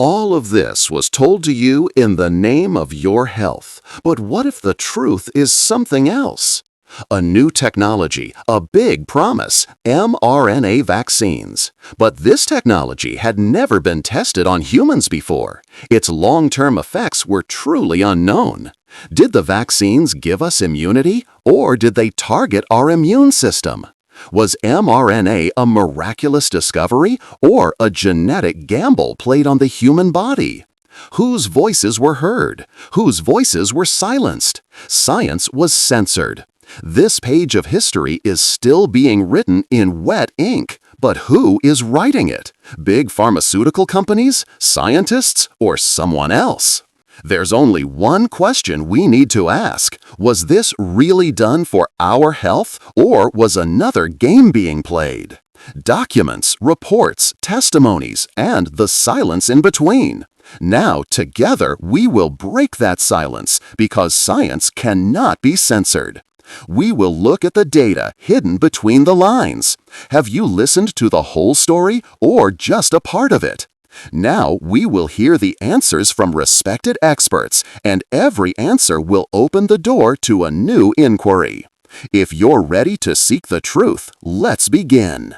All of this was told to you in the name of your health. But what if the truth is something else? A new technology, a big promise, mRNA vaccines. But this technology had never been tested on humans before. Its long-term effects were truly unknown. Did the vaccines give us immunity, or did they target our immune system? Was mRNA a miraculous discovery or a genetic gamble played on the human body? Whose voices were heard? Whose voices were silenced? Science was censored. This page of history is still being written in wet ink. But who is writing it? Big pharmaceutical companies, scientists, or someone else? There's only one question we need to ask. Was this really done for our health, or was another game being played? Documents, reports, testimonies, and the silence in between. Now, together, we will break that silence because science cannot be censored. We will look at the data hidden between the lines. Have you listened to the whole story or just a part of it? Now we will hear the answers from respected experts, and every answer will open the door to a new inquiry. If you're ready to seek the truth, let's begin.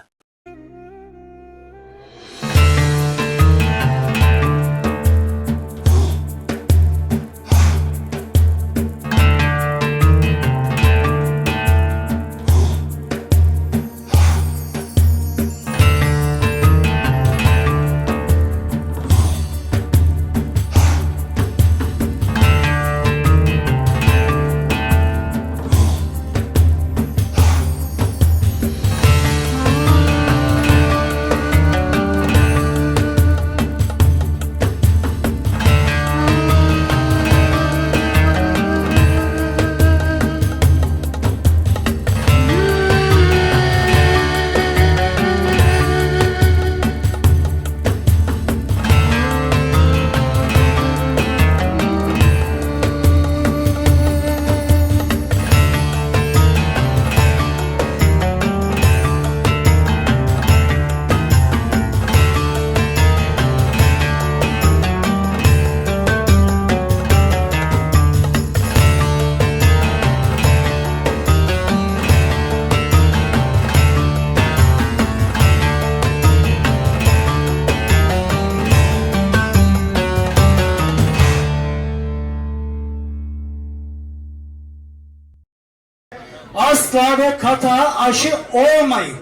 Asla ve kata aşı olmayın.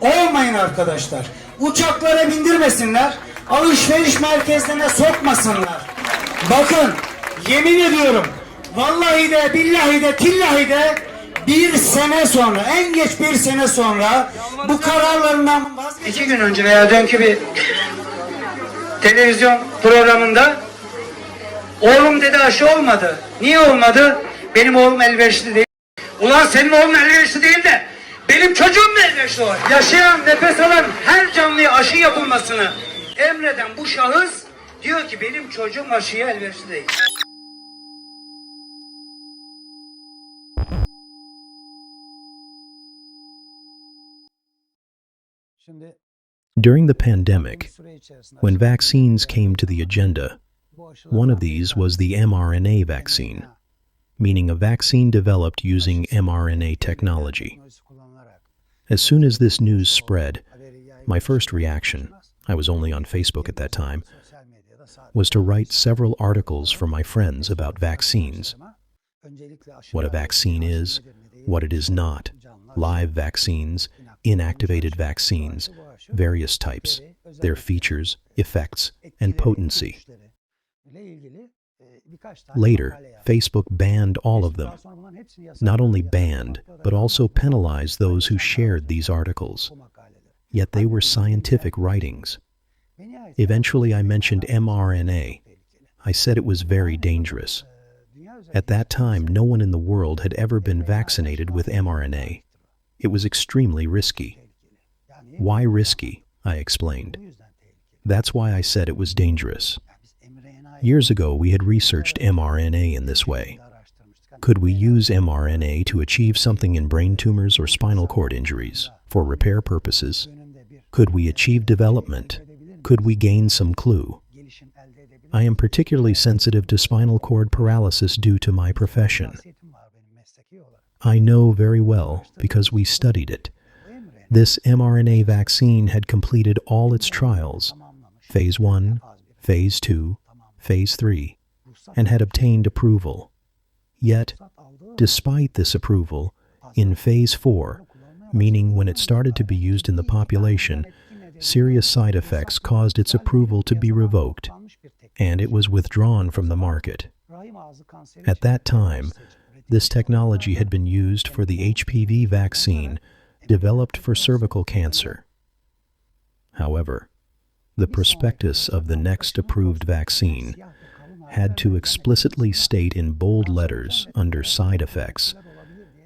Olmayın arkadaşlar. Uçaklara bindirmesinler. Alışveriş merkezlerine sokmasınlar. Bakın, yemin ediyorum. Vallahi de, billahi de, tillahi de bir sene sonra, en geç bir sene sonra bu kararlarından vazgeçin. 2 gün önce veya dünkü bir televizyon programında oğlum dedi aşı olmadı. Niye olmadı? Benim oğlum elverişli değil. Ulan senin oğlun elverişli değil de Benim çocuğum da elverişli olarak. Yaşayan, nefes alan her canlıya aşı yapılmasını emreden bu şahıs diyor ki benim çocuğum aşıya elverişli değil. During the pandemic, when vaccines came to the agenda, one of these was the mRNA vaccine, meaning a vaccine developed using mRNA technology. As soon as this news spread, my first reaction, I was only on Facebook at that time, was to write several articles for my friends about vaccines. What a vaccine is, what it is not, live vaccines, inactivated vaccines, various types, their features, effects, and potency. Later, Facebook banned all of them. Not only banned, but also penalized those who shared these articles. Yet they were scientific writings. Eventually I mentioned mRNA. I said it was very dangerous. At that time, no one in the world had ever been vaccinated with mRNA. It was extremely risky. Why risky? I explained. That's why I said it was dangerous. Years ago, we had researched mRNA in this way. Could we use mRNA to achieve something in brain tumors or spinal cord injuries for repair purposes? Could we achieve development? Could we gain some clue? I am particularly sensitive to spinal cord paralysis due to my profession. I know very well because we studied it. This mRNA vaccine had completed all its trials, Phase 1, Phase 2, Phase 3, and had obtained approval. Yet, despite this approval, in Phase 4, meaning when it started to be used in the population, serious side effects caused its approval to be revoked, and it was withdrawn from the market. At that time, this technology had been used for the HPV vaccine developed for cervical cancer. However, the prospectus of the next approved vaccine had to explicitly state in bold letters under side effects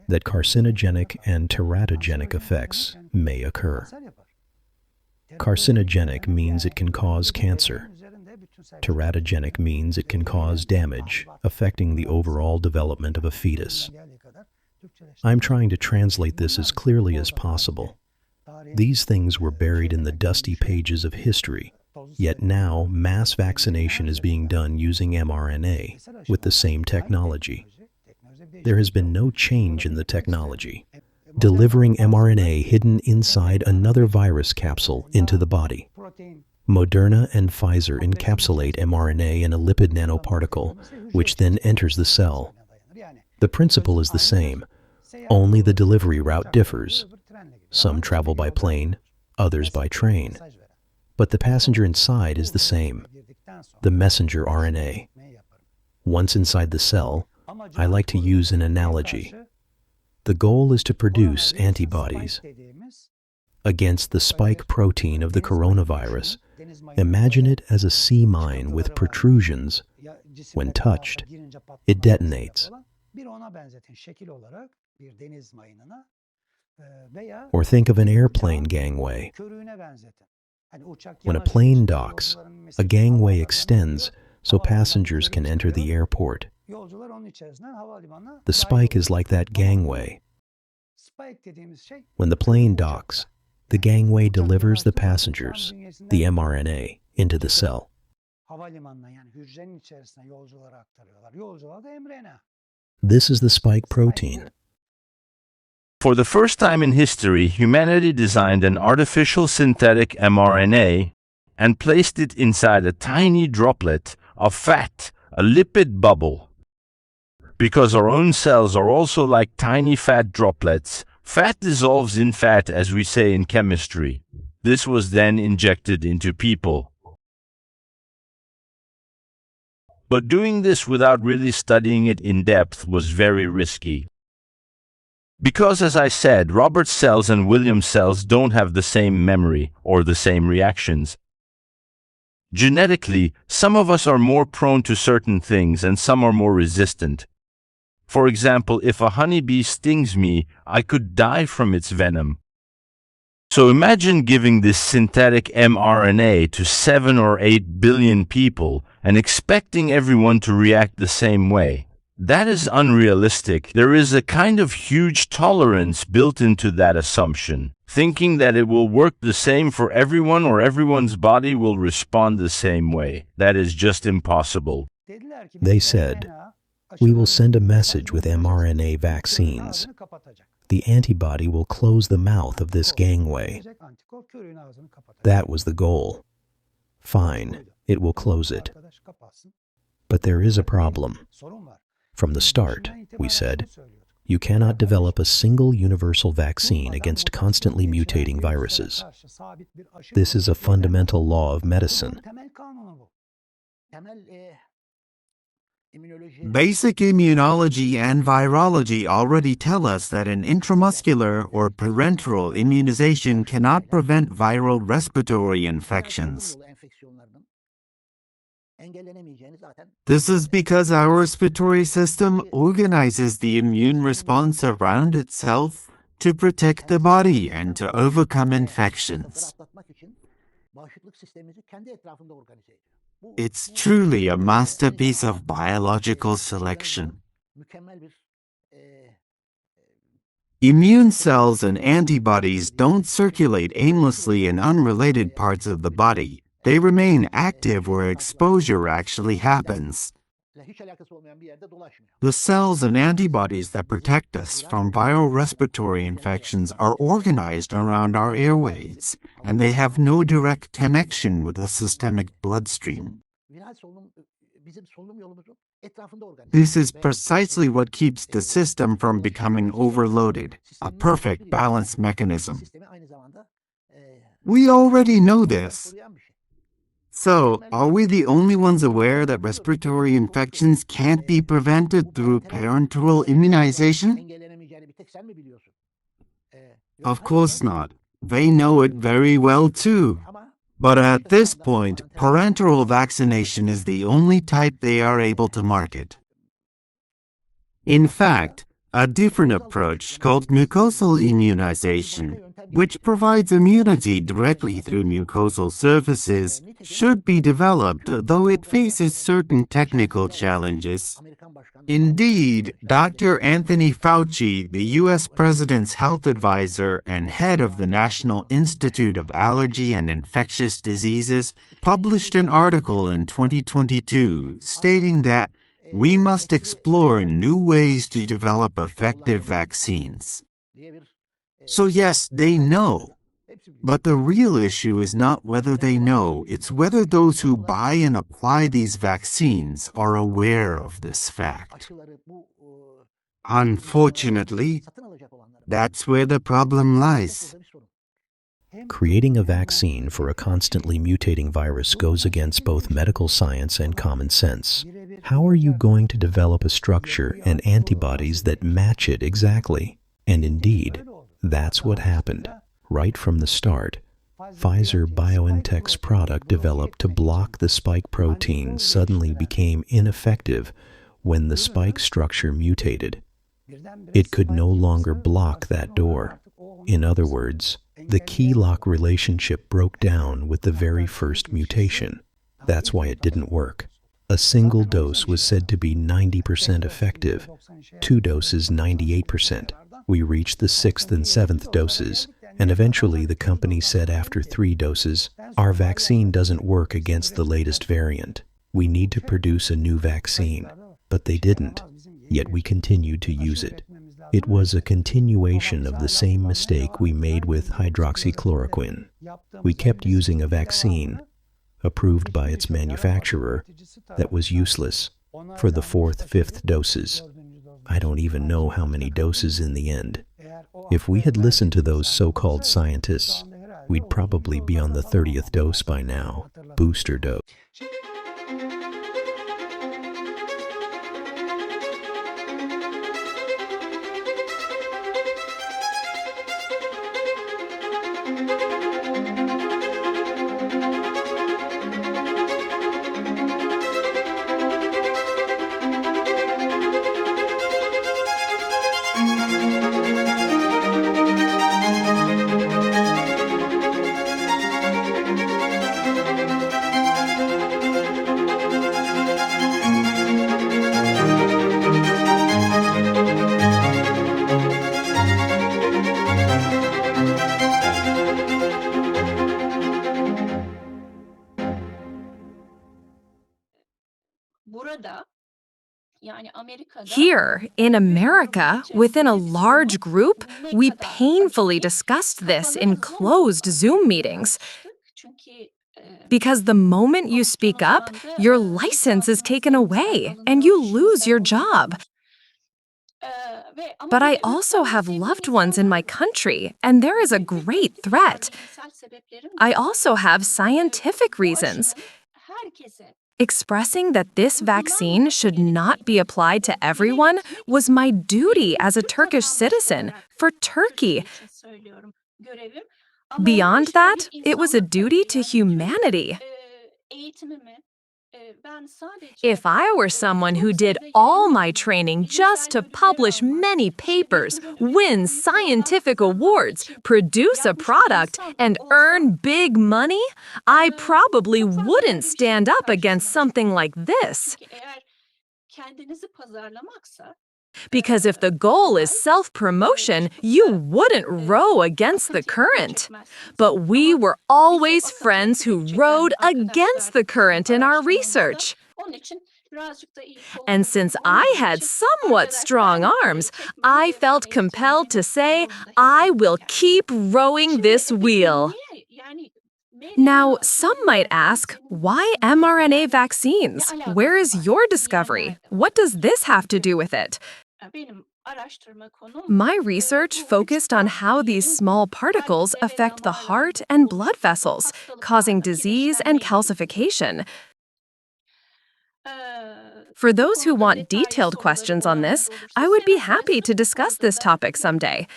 that carcinogenic and teratogenic effects may occur. Carcinogenic means it can cause cancer. Teratogenic means it can cause damage, affecting the overall development of a fetus. I'm trying to translate this as clearly as possible. These things were buried in the dusty pages of history, yet now mass vaccination is being done using mRNA with the same technology. There has been no change in the technology, delivering mRNA hidden inside another virus capsule into the body. Moderna and Pfizer encapsulate mRNA in a lipid nanoparticle, which then enters the cell. The principle is the same, only the delivery route differs. Some travel by plane, others by train. But the passenger inside is the same, the messenger RNA. Once inside the cell, I like to use an analogy. The goal is to produce antibodies against the spike protein of the coronavirus. Imagine it as a sea mine with protrusions. When touched, it detonates. Or think of an airplane gangway. When a plane docks, a gangway extends so passengers can enter the airport. The spike is like that gangway. When the plane docks, the gangway delivers the passengers, the mRNA, into the cell. This is the spike protein. For the first time in history, humanity designed an artificial synthetic mRNA and placed it inside a tiny droplet of fat, a lipid bubble. Because our own cells are also like tiny fat droplets, fat dissolves in fat, as we say in chemistry. This was then injected into people. But doing this without really studying it in depth was very risky. Because, as I said, Robert's cells and William's cells don't have the same memory or the same reactions. Genetically, some of us are more prone to certain things and some are more resistant. For example, if a honeybee stings me, I could die from its venom. So imagine giving this synthetic mRNA to 7 or 8 billion people and expecting everyone to react the same way. That is unrealistic. There is a kind of huge tolerance built into that assumption, thinking that it will work the same for everyone or everyone's body will respond the same way. That is just impossible. They said, "We will send a message with mRNA vaccines. The antibody will close the mouth of this gangway." That was the goal. Fine, it will close it. But there is a problem. From the start, we said, you cannot develop a single universal vaccine against constantly mutating viruses. This is a fundamental law of medicine. Basic immunology and virology already tell us that an intramuscular or parenteral immunization cannot prevent viral respiratory infections. This is because our respiratory system organizes the immune response around itself to protect the body and to overcome infections. It's truly a masterpiece of biological selection. Immune cells and antibodies don't circulate aimlessly in unrelated parts of the body. They remain active where exposure actually happens. The cells and antibodies that protect us from viral respiratory infections are organized around our airways, and they have no direct connection with the systemic bloodstream. This is precisely what keeps the system from becoming overloaded, a perfect balance mechanism. We already know this. So, are we the only ones aware that respiratory infections can't be prevented through parenteral immunization? Of course not. They know it very well too. But at this point, parenteral vaccination is the only type they are able to market. In fact, a different approach called mucosal immunization, which provides immunity directly through mucosal surfaces, should be developed, though it faces certain technical challenges. Indeed, Dr. Anthony Fauci, the U.S. President's health advisor and head of the National Institute of Allergy and Infectious Diseases, published an article in 2022 stating that we must explore new ways to develop effective vaccines. So yes, they know. But the real issue is not whether they know, it's whether those who buy and apply these vaccines are aware of this fact. Unfortunately, that's where the problem lies. Creating a vaccine for a constantly mutating virus goes against both medical science and common sense. How are you going to develop a structure and antibodies that match it exactly? And indeed, that's what happened. Right from the start, Pfizer-BioNTech's product developed to block the spike protein suddenly became ineffective when the spike structure mutated. It could no longer block that door. In other words, the key-lock relationship broke down with the very first mutation. That's why it didn't work. A single dose was said to be 90% effective, 2 doses 98%. We reached the 6th and 7th doses, and eventually the company said after 3 doses, our vaccine doesn't work against the latest variant. We need to produce a new vaccine. But they didn't, yet we continued to use it. It was a continuation of the same mistake we made with hydroxychloroquine. We kept using a vaccine, approved by its manufacturer, that was useless for the 4th, 5th doses. I don't even know how many doses in the end. If we had listened to those so-called scientists, we'd probably be on the 30th dose by now, booster dose. Here, in America, within a large group, we painfully discussed this in closed Zoom meetings. Because the moment you speak up, your license is taken away and you lose your job. But I also have loved ones in my country, and there is a great threat. I also have scientific reasons. Expressing that this vaccine should not be applied to everyone was my duty as a Turkish citizen for Turkey. Beyond that, it was a duty to humanity. If I were someone who did all my training just to publish many papers, win scientific awards, produce a product, and earn big money, I probably wouldn't stand up against something like this. Because if the goal is self-promotion, you wouldn't row against the current. But we were always friends who rowed against the current in our research. And since I had somewhat strong arms, I felt compelled to say, I will keep rowing this wheel. Now, some might ask, why mRNA vaccines? Where is your discovery? What does this have to do with it? My research focused on how these small particles affect the heart and blood vessels, causing disease and calcification. For those who want detailed questions on this, I would be happy to discuss this topic someday.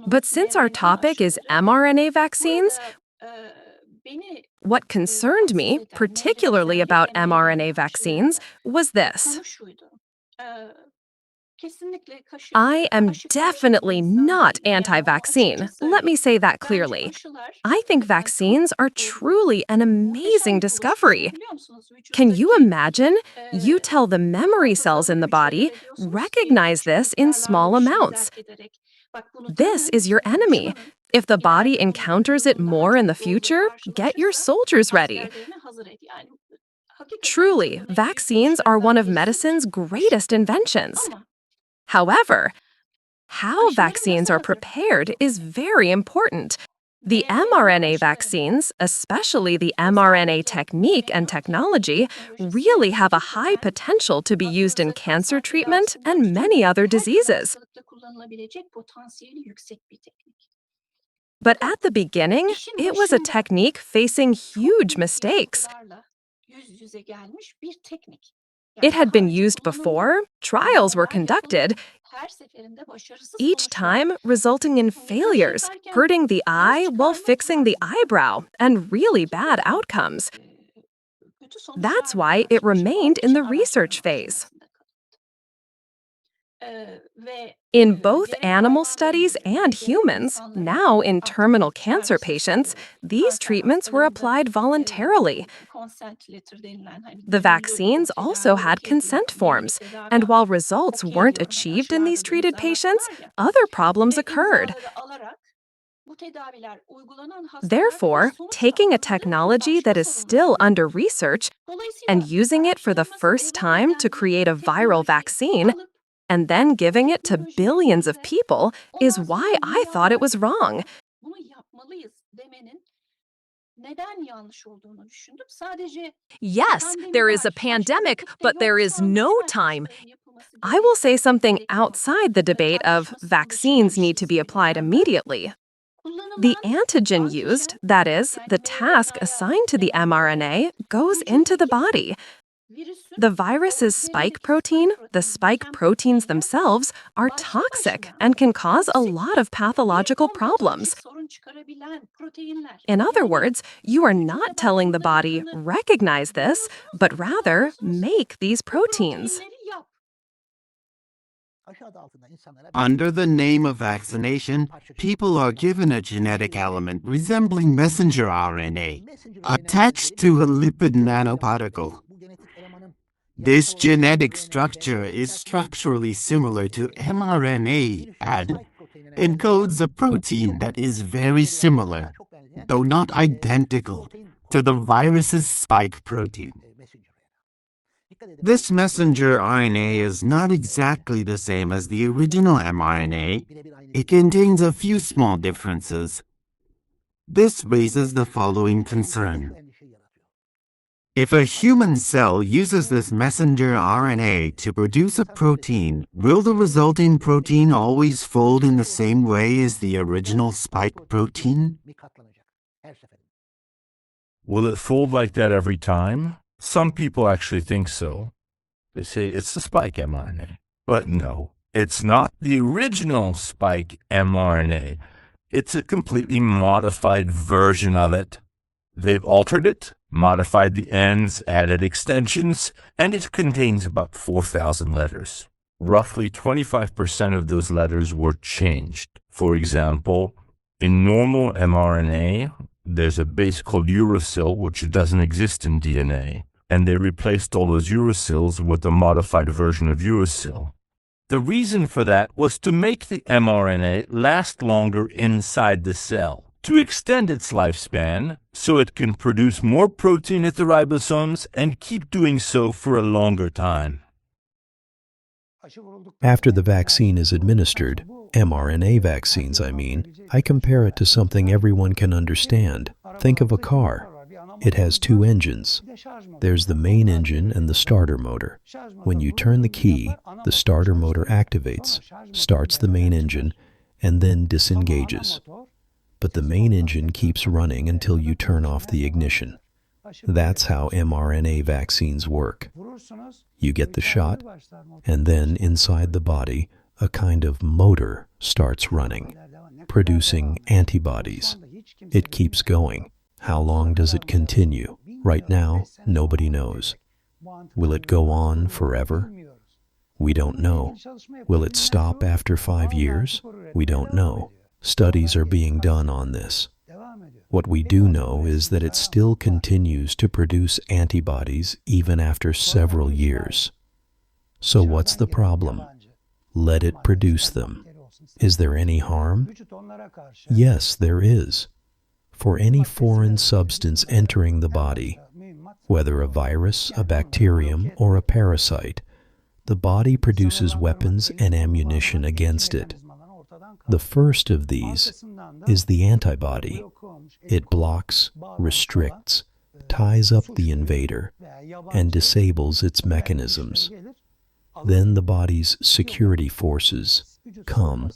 But since our topic is mRNA vaccines, what concerned me, particularly about mRNA vaccines, was this. I am definitely not anti-vaccine. Let me say that clearly. I think vaccines are truly an amazing discovery. Can you imagine? You tell the memory cells in the body, recognize this in small amounts. This is your enemy. If the body encounters it more in the future, get your soldiers ready. Truly, vaccines are one of medicine's greatest inventions. However, how vaccines are prepared is very important. The mRNA vaccines, especially the mRNA technique and technology, really have a high potential to be used in cancer treatment and many other diseases. But at the beginning, it was a technique facing huge mistakes. It had been used before, trials were conducted, each time resulting in failures, hurting the eye while fixing the eyebrow, and really bad outcomes. That's why it remained in the research phase. In both animal studies and humans, now in terminal cancer patients, these treatments were applied voluntarily. The vaccines also had consent forms, and while results weren't achieved in these treated patients, other problems occurred. Therefore, taking a technology that is still under research and using it for the first time to create a viral vaccine, and then giving it to billions of people is why I thought it was wrong. Yes, there is a pandemic, but there is no time. I will say something outside the debate of vaccines need to be applied immediately. The antigen used, that is, the task assigned to the mRNA, goes into the body. The virus's spike protein, the spike proteins themselves, are toxic and can cause a lot of pathological problems. In other words, you are not telling the body, recognize this, but rather make these proteins. Under the name of vaccination, people are given a genetic element resembling messenger RNA attached to a lipid nanoparticle. This genetic structure is structurally similar to mRNA and encodes a protein that is very similar, though not identical, to the virus's spike protein. This messenger RNA is not exactly the same as the original mRNA. It contains a few small differences. This raises the following concern. If a human cell uses this messenger RNA to produce a protein, will the resulting protein always fold in the same way as the original spike protein? Will it fold like that every time? Some people actually think so. They say it's the spike mRNA. But no, it's not the original spike mRNA. It's a completely modified version of it. They've altered it, modified the ends, added extensions, and it contains about 4,000 letters. Roughly 25% of those letters were changed. For example, in normal mRNA, there's a base called uracil, which doesn't exist in DNA, and they replaced all those uracils with a modified version of uracil. The reason for that was to make the mRNA last longer inside the cell, to extend its lifespan so it can produce more protein at the ribosomes and keep doing so for a longer time. After the vaccine is administered, mRNA vaccines I compare it to something everyone can understand. Think of a car. It has two engines. There's the main engine and the starter motor. When you turn the key, the starter motor activates, starts the main engine, and then disengages. But the main engine keeps running until you turn off the ignition. That's how mRNA vaccines work. You get the shot, and then inside the body, a kind of motor starts running, producing antibodies. It keeps going. How long does it continue? Right now, nobody knows. Will it go on forever? We don't know. Will it stop after 5 years? We don't know. Studies are being done on this. What we do know is that it still continues to produce antibodies even after several years. So what's the problem? Let it produce them. Is there any harm? Yes, there is. For any foreign substance entering the body, whether a virus, a bacterium, or a parasite, the body produces weapons and ammunition against it. The first of these is the antibody. It blocks, restricts, ties up the invader, and disables its mechanisms. Then the body's security forces come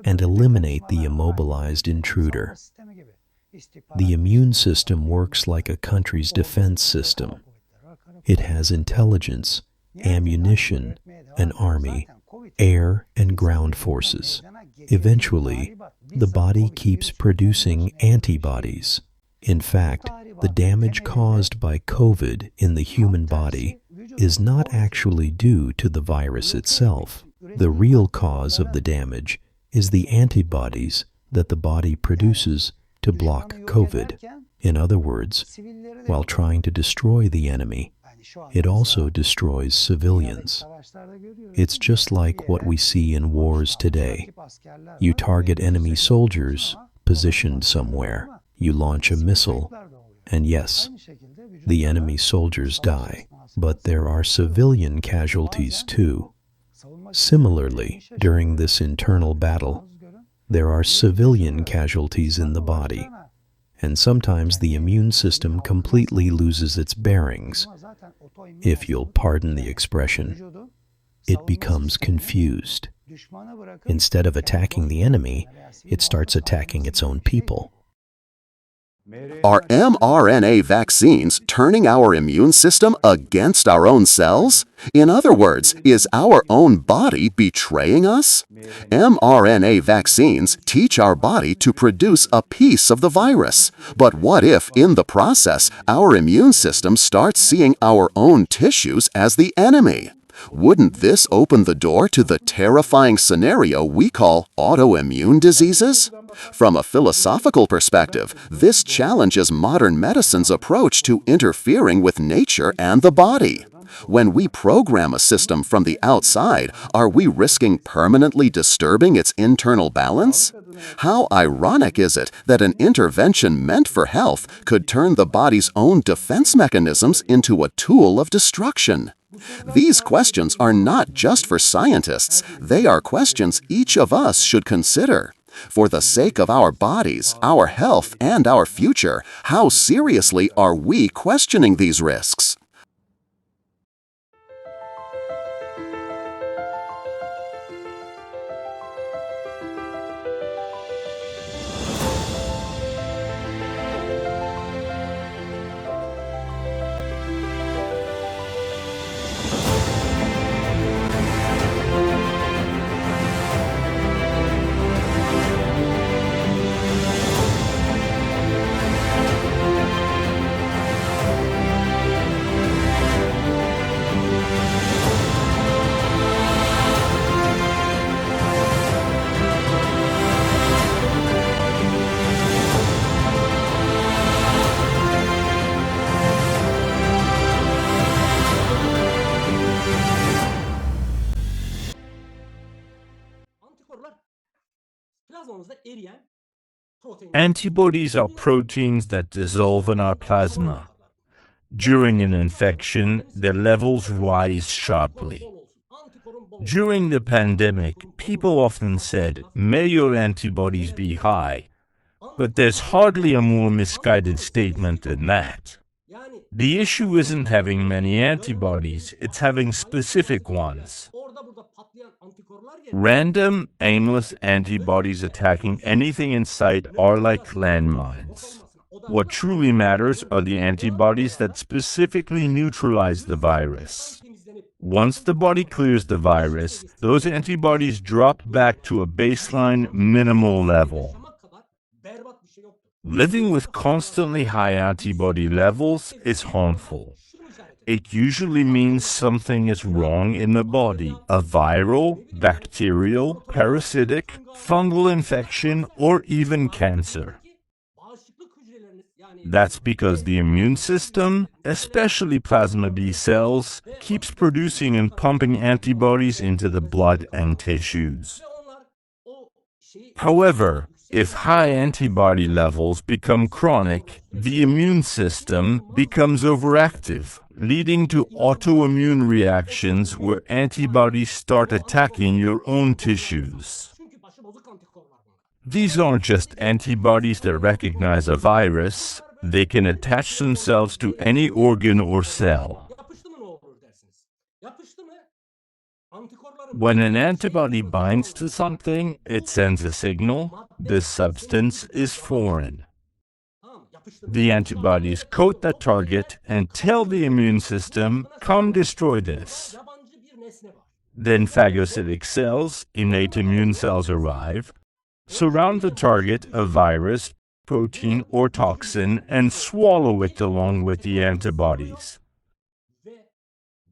and eliminate the immobilized intruder. The immune system works like a country's defense system. It has intelligence, ammunition, an army, air and ground forces. Eventually, the body keeps producing antibodies. In fact, the damage caused by COVID in the human body is not actually due to the virus itself. The real cause of the damage is the antibodies that the body produces to block COVID. In other words, while trying to destroy the enemy, it also destroys civilians. It's just like what we see in wars today. You target enemy soldiers positioned somewhere. You launch a missile, and yes, the enemy soldiers die, but there are civilian casualties too. Similarly, during this internal battle, there are civilian casualties in the body, and sometimes the immune system completely loses its bearings. If you'll pardon the expression, it becomes confused. Instead of attacking the enemy, it starts attacking its own people. Are mRNA vaccines turning our immune system against our own cells? In other words, is our own body betraying us? mRNA vaccines teach our body to produce a piece of the virus. But what if, in the process, our immune system starts seeing our own tissues as the enemy? Wouldn't this open the door to the terrifying scenario we call autoimmune diseases? From a philosophical perspective, this challenges modern medicine's approach to interfering with nature and the body. When we program a system from the outside, are we risking permanently disturbing its internal balance? How ironic is it that an intervention meant for health could turn the body's own defense mechanisms into a tool of destruction? These questions are not just for scientists, they are questions each of us should consider. For the sake of our bodies, our health, and our future, how seriously are we questioning these risks? Antibodies are proteins that dissolve in our plasma. During an infection, their levels rise sharply. During the pandemic, people often said, "May your antibodies be high," but there's hardly a more misguided statement than that. The issue isn't having many antibodies, it's having specific ones. Random, aimless antibodies attacking anything in sight are like landmines. What truly matters are the antibodies that specifically neutralize the virus. Once the body clears the virus, those antibodies drop back to a baseline minimal level. Living with constantly high antibody levels is harmful. It usually means something is wrong in the body, a viral, bacterial, parasitic, fungal infection, or even cancer. That's because the immune system, especially plasma B cells, keeps producing and pumping antibodies into the blood and tissues. However, if high antibody levels become chronic, the immune system becomes overactive, leading to autoimmune reactions where antibodies start attacking your own tissues. These aren't just antibodies that recognize a virus, they can attach themselves to any organ or cell. When an antibody binds to something, it sends a signal: this substance is foreign. The antibodies coat that target and tell the immune system, "Come destroy this." Then phagocytic cells, innate immune cells, arrive, surround the target, a virus, protein, or toxin, and swallow it along with the antibodies.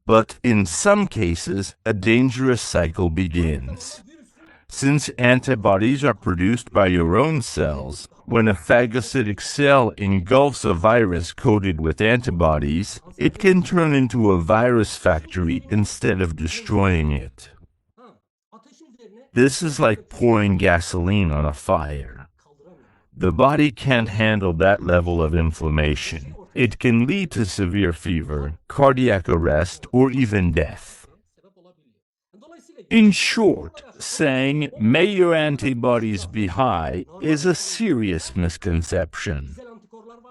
But in some cases, a dangerous cycle begins. Since antibodies are produced by your own cells, when a phagocytic cell engulfs a virus coated with antibodies, it can turn into a virus factory instead of destroying it. This is like pouring gasoline on a fire. The body can't handle that level of inflammation. It can lead to severe fever, cardiac arrest, or even death. In short, saying, "May your antibodies be high," is a serious misconception.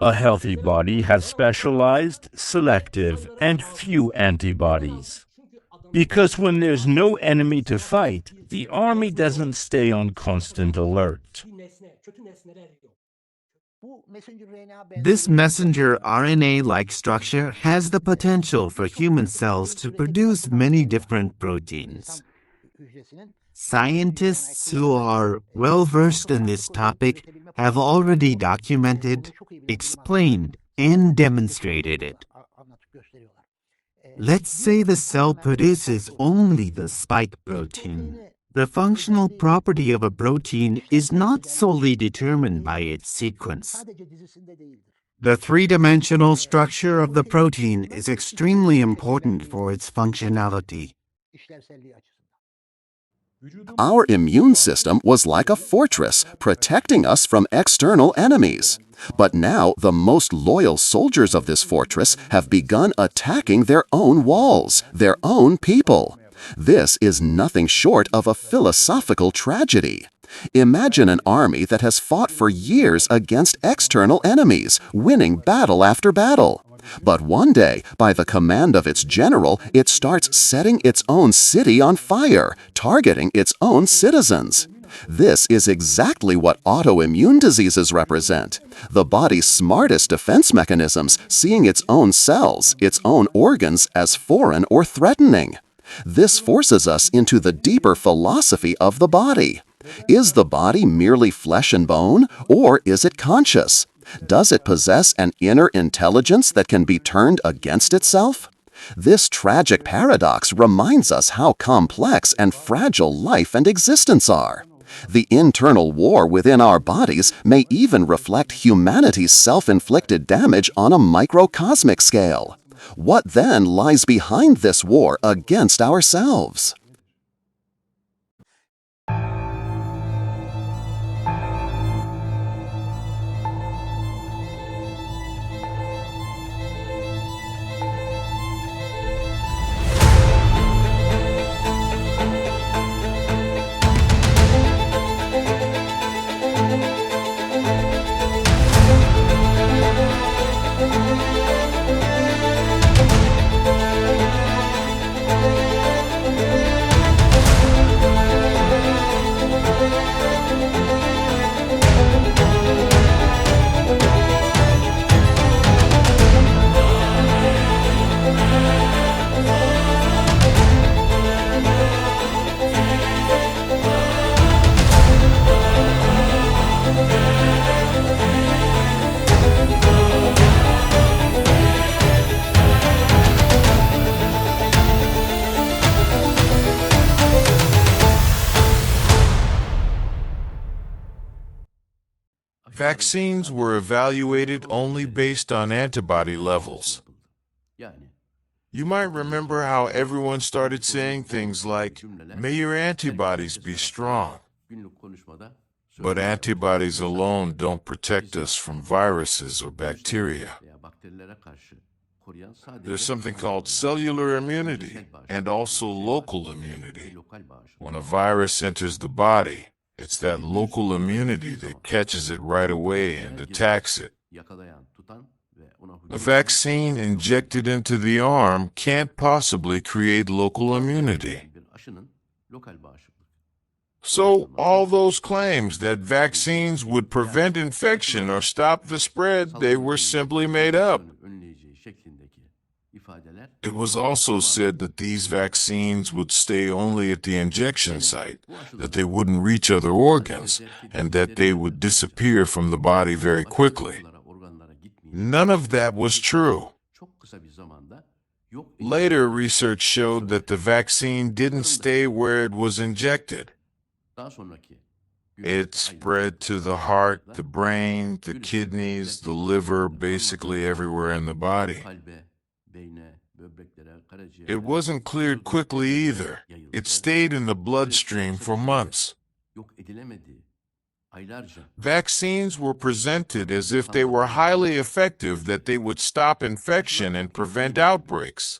A healthy body has specialized, selective, and few antibodies. Because when there's no enemy to fight, the army doesn't stay on constant alert. This messenger RNA-like structure has the potential for human cells to produce many different proteins. Scientists who are well-versed in this topic have already documented, explained, and demonstrated it. Let's say the cell produces only the spike protein. The functional property of a protein is not solely determined by its sequence. The three-dimensional structure of the protein is extremely important for its functionality. Our immune system was like a fortress, protecting us from external enemies. But now the most loyal soldiers of this fortress have begun attacking their own walls, their own people. This is nothing short of a philosophical tragedy. Imagine an army that has fought for years against external enemies, winning battle after battle. But one day, by the command of its general, it starts setting its own city on fire, targeting its own citizens. This is exactly what autoimmune diseases represent. The body's smartest defense mechanisms seeing its own cells, its own organs as foreign or threatening. This forces us into the deeper philosophy of the body. Is the body merely flesh and bone, or is it conscious? Does it possess an inner intelligence that can be turned against itself? This tragic paradox reminds us how complex and fragile life and existence are. The internal war within our bodies may even reflect humanity's self-inflicted damage on a microcosmic scale. What then lies behind this war against ourselves? Vaccines were evaluated only based on antibody levels. You might remember how everyone started saying things like, "May your antibodies be strong." But antibodies alone don't protect us from viruses or bacteria. There's something called cellular immunity and also local immunity. When a virus enters the body, it's that local immunity that catches it right away and attacks it. A vaccine injected into the arm can't possibly create local immunity. So all those claims that vaccines would prevent infection or stop the spread, they were simply made up. It was also said that these vaccines would stay only at the injection site, that they wouldn't reach other organs, and that they would disappear from the body very quickly. None of that was true. Later research showed that the vaccine didn't stay where it was injected. It spread to the heart, the brain, the kidneys, the liver, basically everywhere in the body. It wasn't cleared quickly either. It stayed in the bloodstream for months. Vaccines were presented as if they were highly effective, that they would stop infection and prevent outbreaks.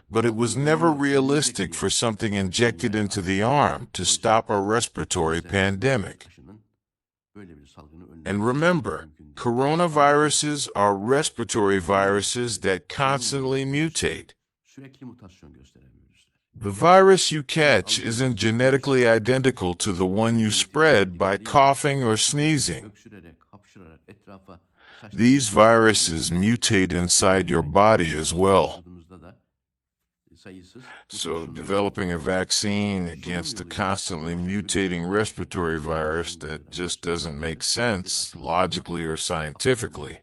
But it was never realistic for something injected into the arm to stop a respiratory pandemic. And remember, coronaviruses are respiratory viruses that constantly mutate. The virus you catch isn't genetically identical to the one you spread by coughing or sneezing. These viruses mutate inside your body as well. So developing a vaccine against a constantly mutating respiratory virus, that just doesn't make sense logically or scientifically.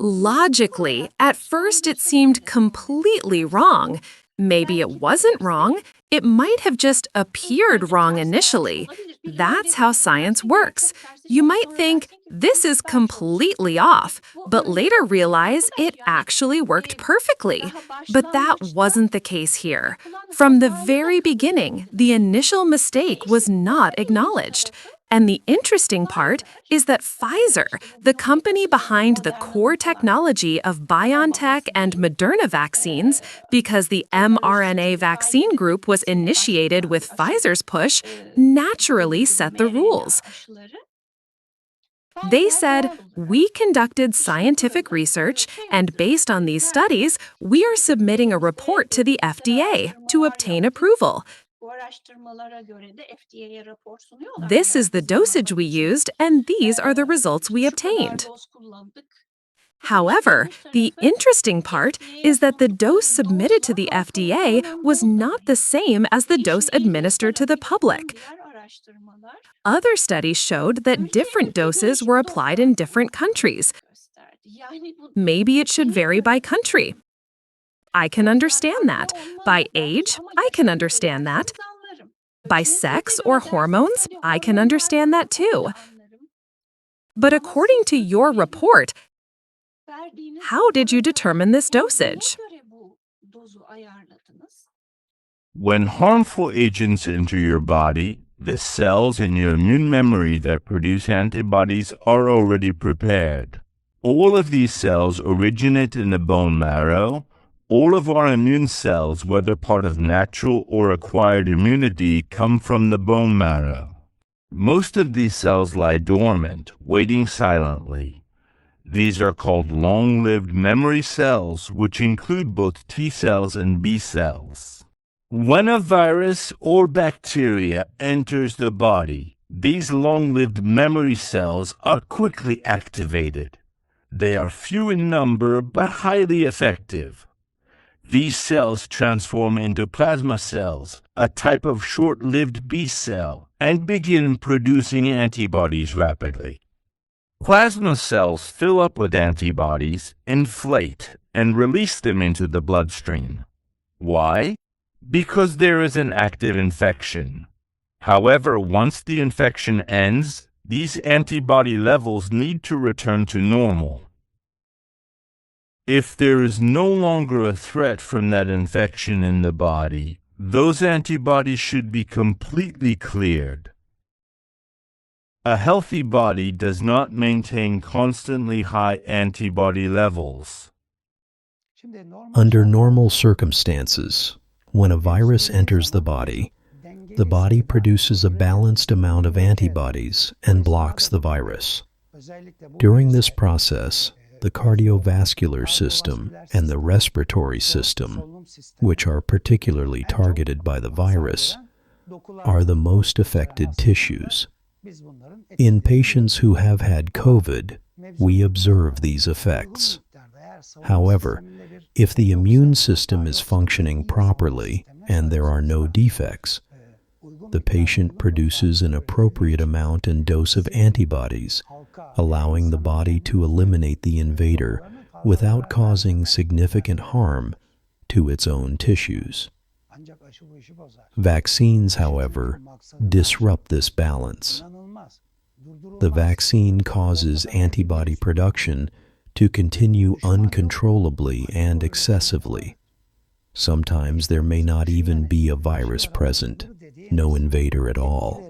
Logically, at first it seemed completely wrong. Maybe it wasn't wrong. It might have just appeared wrong initially. That's how science works. You might think, this is completely off, but later realize it actually worked perfectly. But that wasn't the case here. From the very beginning, the initial mistake was not acknowledged. And the interesting part is that Pfizer, the company behind the core technology of BioNTech and Moderna vaccines, because the mRNA vaccine group was initiated with Pfizer's push, naturally set the rules. They said, we conducted scientific research, and based on these studies, we are submitting a report to the FDA to obtain approval. This is the dosage we used, and these are the results we obtained. However, the interesting part is that the dose submitted to the FDA was not the same as the dose administered to the public. Other studies showed that different doses were applied in different countries. Maybe it should vary by country. I can understand that. By age, I can understand that. By sex or hormones, I can understand that too. But according to your report, how did you determine this dosage? When harmful agents enter your body, the cells in your immune memory that produce antibodies are already prepared. All of these cells originate in the bone marrow. All of our immune cells, whether part of natural or acquired immunity, come from the bone marrow. Most of these cells lie dormant, waiting silently. These are called long-lived memory cells, which include both T cells and B cells. When a virus or bacteria enters the body, these long-lived memory cells are quickly activated. They are few in number but highly effective. These cells transform into plasma cells, a type of short-lived B cell, and begin producing antibodies rapidly. Plasma cells fill up with antibodies, inflate, and release them into the bloodstream. Why? Because there is an active infection. However, once the infection ends, these antibody levels need to return to normal. If there is no longer a threat from that infection in the body, those antibodies should be completely cleared. A healthy body does not maintain constantly high antibody levels. Under normal circumstances, when a virus enters the body produces a balanced amount of antibodies and blocks the virus. During this process, the cardiovascular system and the respiratory system, which are particularly targeted by the virus, are the most affected tissues. In patients who have had COVID, we observe these effects. However, if the immune system is functioning properly and there are no defects, the patient produces an appropriate amount and dose of antibodies, allowing the body to eliminate the invader without causing significant harm to its own tissues. Vaccines, however, disrupt this balance. The vaccine causes antibody production to continue uncontrollably and excessively. Sometimes there may not even be a virus present, no invader at all.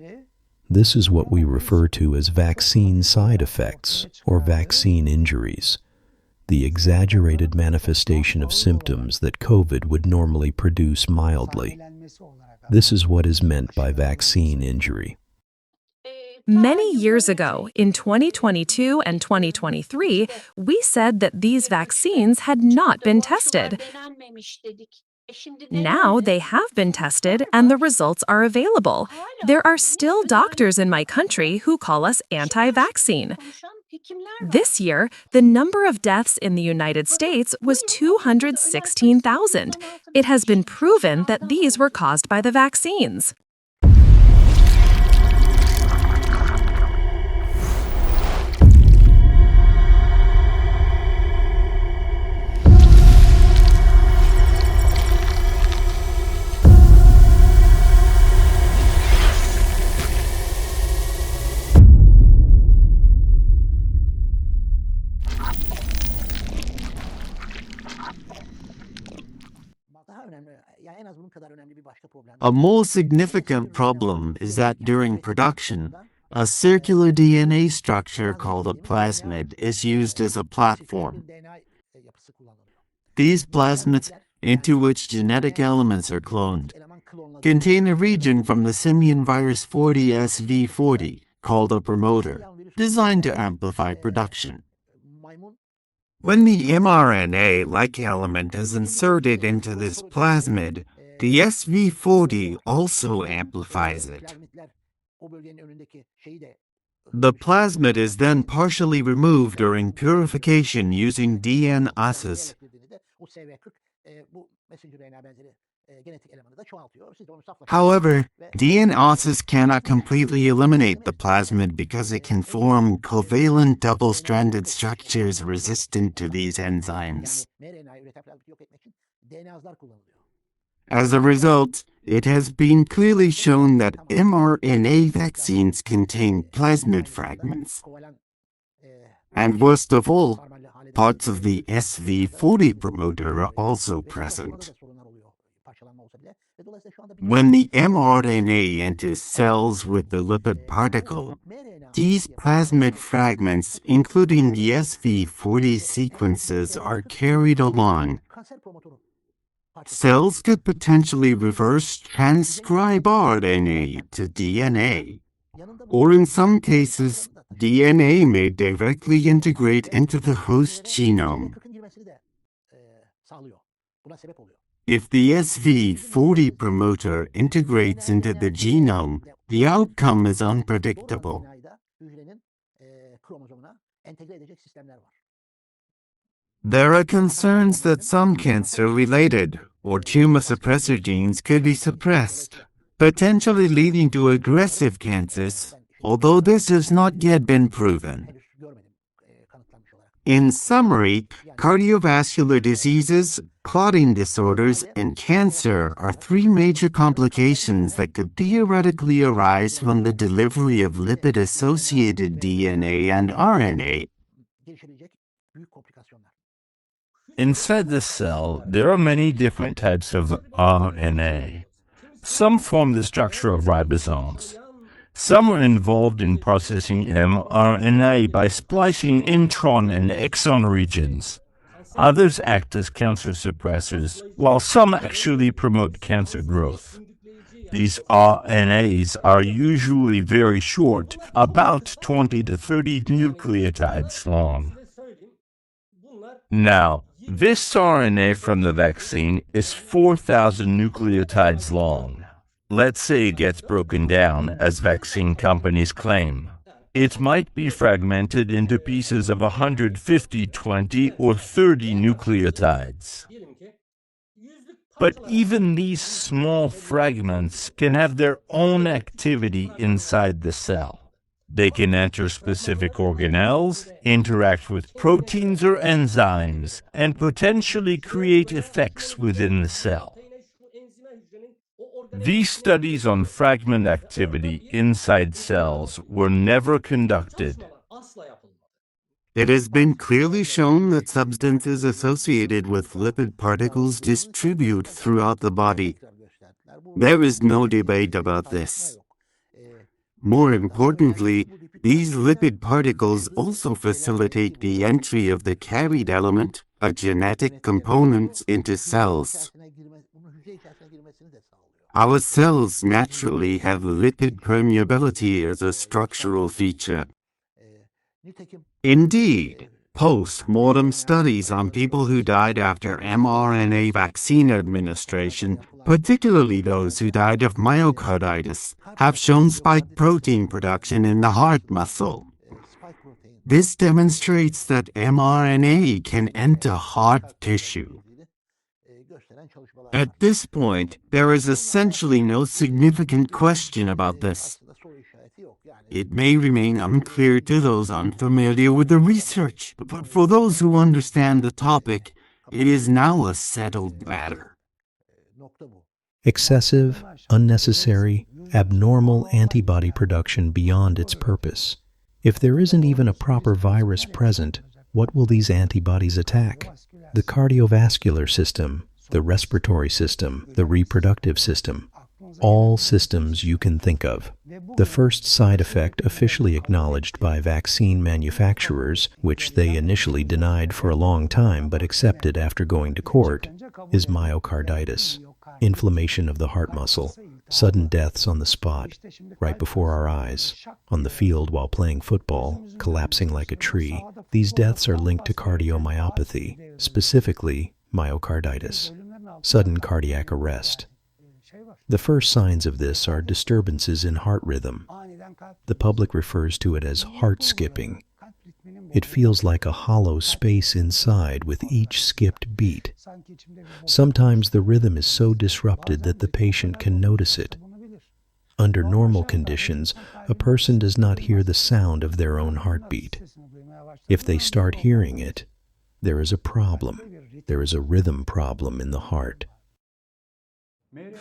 This is what we refer to as vaccine side effects or vaccine injuries, the exaggerated manifestation of symptoms that COVID would normally produce mildly. This is what is meant by vaccine injury. Many years ago, in 2022 and 2023, we said that these vaccines had not been tested. Now they have been tested and the results are available. There are still doctors in my country who call us anti-vaccine. This year, the number of deaths in the United States was 216,000. It has been proven that these were caused by the vaccines. A more significant problem is that during production, a circular DNA structure called a plasmid is used as a platform. These plasmids, into which genetic elements are cloned, contain a region from the simian virus 40 SV40 called a promoter, designed to amplify production. When the mRNA-like element is inserted into this plasmid, the SV40 also amplifies it. The plasmid is then partially removed during purification using DNases. However, DNases cannot completely eliminate the plasmid because it can form covalent double-stranded structures resistant to these enzymes. As a result, it has been clearly shown that mRNA vaccines contain plasmid fragments. And worst of all, parts of the SV40 promoter are also present. When the mRNA enters cells with the lipid particle, these plasmid fragments, including the SV40 sequences, are carried along. Cells could potentially reverse transcribe RNA to DNA, or in some cases, DNA may directly integrate into the host genome. If the SV40 promoter integrates into the genome, the outcome is unpredictable. There are concerns that some cancer-related or tumor suppressor genes could be suppressed, potentially leading to aggressive cancers, although this has not yet been proven. In summary, cardiovascular diseases, clotting disorders, and cancer are three major complications that could theoretically arise from the delivery of lipid-associated DNA and RNA. Inside the cell, there are many different types of RNA. Some form the structure of ribosomes. Some are involved in processing mRNA by splicing intron and exon regions. Others act as cancer suppressors, while some actually promote cancer growth. These RNAs are usually very short, about 20 to 30 nucleotides long. Now, this RNA from the vaccine is 4,000 nucleotides long. Let's say it gets broken down, as vaccine companies claim. It might be fragmented into pieces of 150, 20, or 30 nucleotides. But even these small fragments can have their own activity inside the cell. They can enter specific organelles, interact with proteins or enzymes, and potentially create effects within the cell. These studies on fragment activity inside cells were never conducted. It has been clearly shown that substances associated with lipid particles distribute throughout the body. There is no debate about this. More importantly, these lipid particles also facilitate the entry of the carried element, a genetic component, into cells. Our cells naturally have lipid permeability as a structural feature. Indeed, post-mortem studies on people who died after mRNA vaccine administration, particularly those who died of myocarditis, have shown spike protein production in the heart muscle. This demonstrates that mRNA can enter heart tissue. At this point, there is essentially no significant question about this. It may remain unclear to those unfamiliar with the research, but for those who understand the topic, it is now a settled matter. Excessive, unnecessary, abnormal antibody production beyond its purpose. If there isn't even a proper virus present, what will these antibodies attack? The cardiovascular system, the respiratory system, the reproductive system. all systems you can think of. The first side effect officially acknowledged by vaccine manufacturers, which they initially denied for a long time but accepted after going to court, is myocarditis, inflammation of the heart muscle, sudden deaths on the spot, right before our eyes, on the field while playing football, collapsing like a tree. These deaths are linked to cardiomyopathy, specifically myocarditis, sudden cardiac arrest. The first signs of this are disturbances in heart rhythm. The public refers to it as heart skipping. It feels like a hollow space inside with each skipped beat. Sometimes the rhythm is so disrupted that the patient can notice it. Under normal conditions, a person does not hear the sound of their own heartbeat. If they start hearing it, there is a problem. There is a rhythm problem in the heart.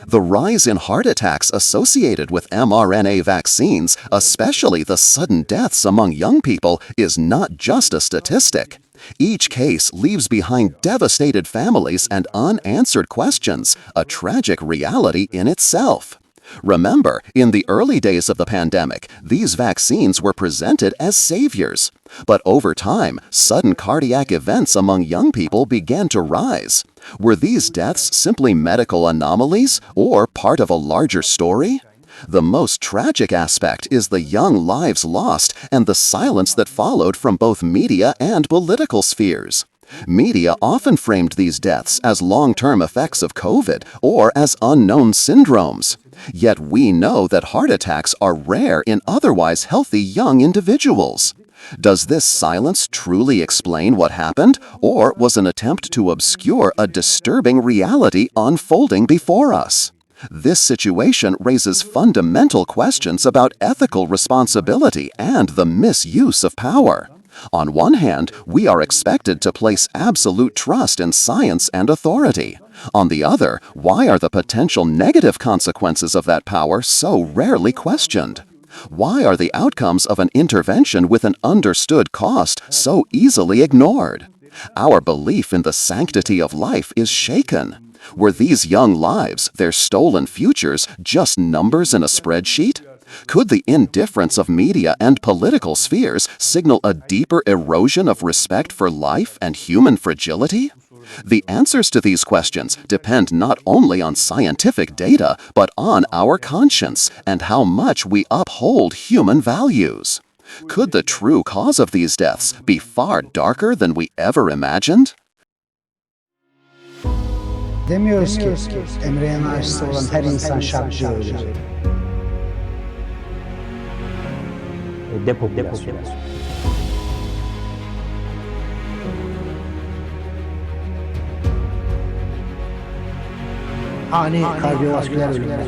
The rise in heart attacks associated with mRNA vaccines, especially the sudden deaths among young people, is not just a statistic. Each case leaves behind devastated families and unanswered questions, a tragic reality in itself. Remember, in the early days of the pandemic, these vaccines were presented as saviors. But over time, sudden cardiac events among young people began to rise. Were these deaths simply medical anomalies or part of a larger story? The most tragic aspect is the young lives lost and the silence that followed from both media and political spheres. Media often framed these deaths as long-term effects of COVID or as unknown syndromes. Yet we know that heart attacks are rare in otherwise healthy young individuals. Does this silence truly explain what happened, or was an attempt to obscure a disturbing reality unfolding before us? This situation raises fundamental questions about ethical responsibility and the misuse of power. On one hand, we are expected to place absolute trust in science and authority. On the other, why are the potential negative consequences of that power so rarely questioned? Why are the outcomes of an intervention with an understood cost so easily ignored? Our belief in the sanctity of life is shaken. Were these young lives, their stolen futures, just numbers in a spreadsheet? Could the indifference of media and political spheres signal a deeper erosion of respect for life and human fragility? The answers to these questions depend not only on scientific data, but on our conscience and how much we uphold human values. Could the true cause of these deaths be far darker than we ever imagined? Demiyoruz ki mRNA aşısı olan her insan şak diye ölür. Depopülasyon. Ani kardiyovasküler ölümler.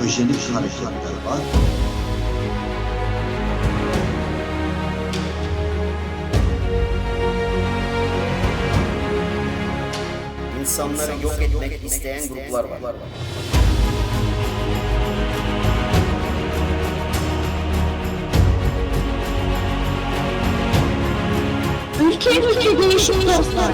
Öjenik hareketler var. İnsanları yok etmek isteyen gruplar var. Ülke değişik dostlar.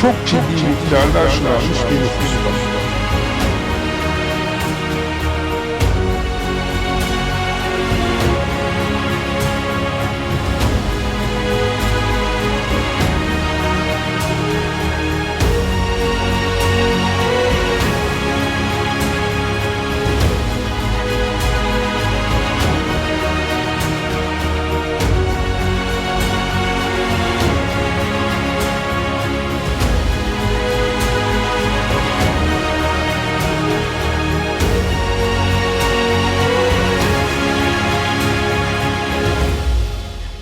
Çok ciddi miktarda aşılanmış bir nüfus var.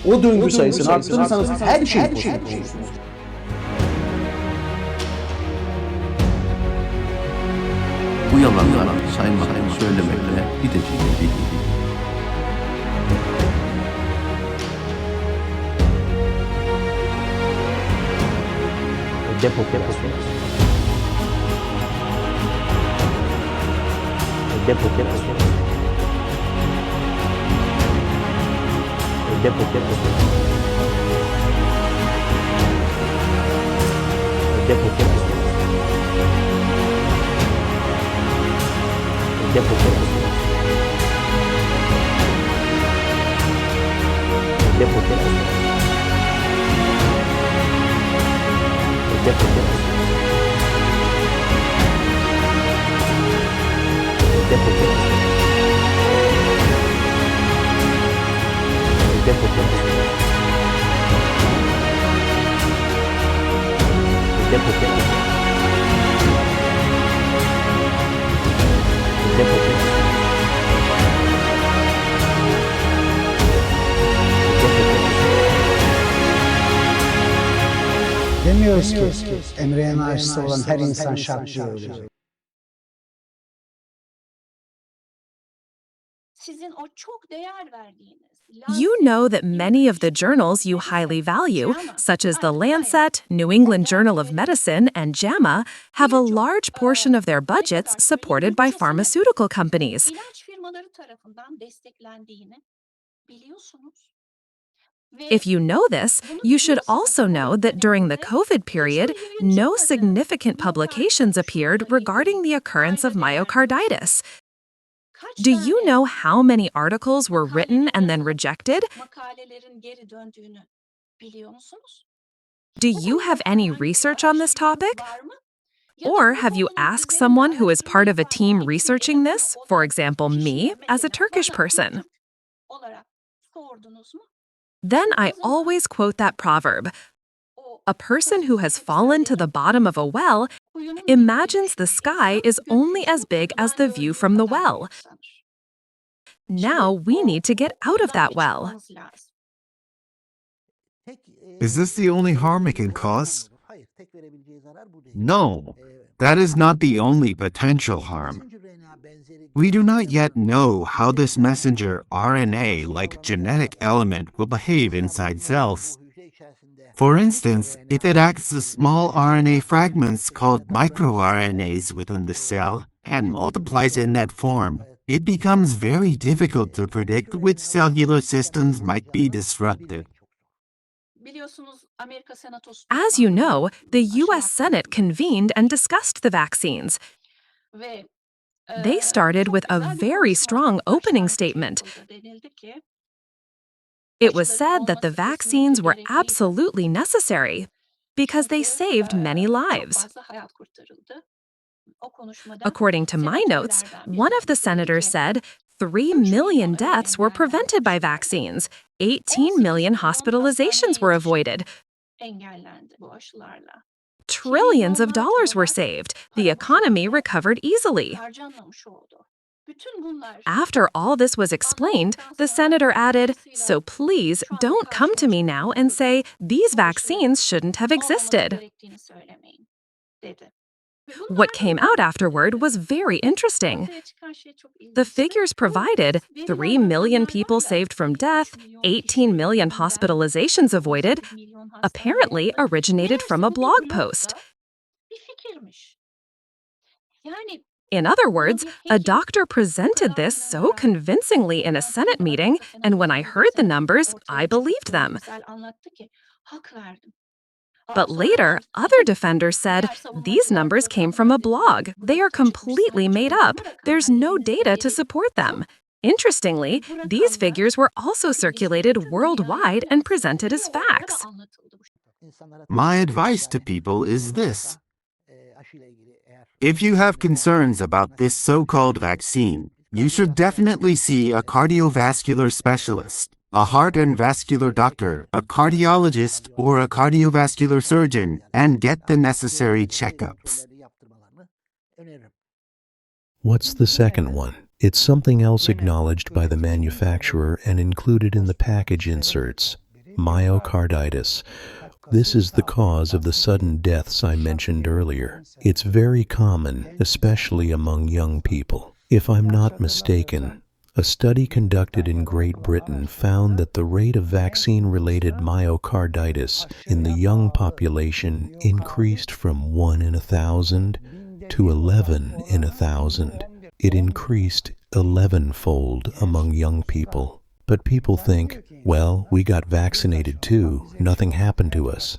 O döngü sayısını arttırırsanız her şey pozitif olursunuz. Bu yalanları saymakla söylemekle gideceği değil. Depopülasyon. Demiyoruz ki mRNA aşısı olan her insan şart diye ölüyor. You know that many of the journals you highly value, such as the Lancet, New England Journal of Medicine, and JAMA, have a large portion of their budgets supported by pharmaceutical companies. If you know this, you should also know that during the COVID period, no significant publications appeared regarding the occurrence of myocarditis. Do you know how many articles were written and then rejected? Do you have any research on this topic? Or have you asked someone who is part of a team researching this, for example, me, as a Turkish person? Then I always quote that proverb. A person who has fallen to the bottom of a well imagines the sky is only as big as the view from the well. Now we need to get out of that well. Is this the only harm it can cause? No, that is not the only potential harm. We do not yet know how this messenger RNA-like genetic element will behave inside cells. For instance, if it acts as small RNA fragments called microRNAs within the cell and multiplies in that form, it becomes very difficult to predict which cellular systems might be disrupted. As you know, the U.S. Senate convened and discussed the vaccines. They started with a very strong opening statement. It was said that the vaccines were absolutely necessary because they saved many lives. According to my notes, one of the senators said 3 million deaths were prevented by vaccines, 18 million hospitalizations were avoided, trillions of dollars were saved, the economy recovered easily. After all this was explained, the senator added, "So please don't come to me now and say these vaccines shouldn't have existed." What came out afterward was very interesting. The figures provided, 3 million people saved from death, 18 million hospitalizations avoided, apparently originated from a blog post. In other words, a doctor presented this so convincingly in a Senate meeting, and when I heard the numbers, I believed them. But later, other defenders said, these numbers came from a blog. They are completely made up. There's no data to support them. Interestingly, these figures were also circulated worldwide and presented as facts. My advice to people is this. If you have concerns about this so-called vaccine, you should definitely see a cardiovascular specialist, a heart and vascular doctor, a cardiologist, or a cardiovascular surgeon, and get the necessary checkups. What's the second one? It's something else acknowledged by the manufacturer and included in the package inserts: myocarditis. This is the cause of the sudden deaths I mentioned earlier. It's very common, especially among young people. If I'm not mistaken, a study conducted in Great Britain found that the rate of vaccine-related myocarditis in the young population increased from 1 in 1,000 to 11 in 1,000. It increased 11-fold among young people. But people think, well, we got vaccinated too, nothing happened to us.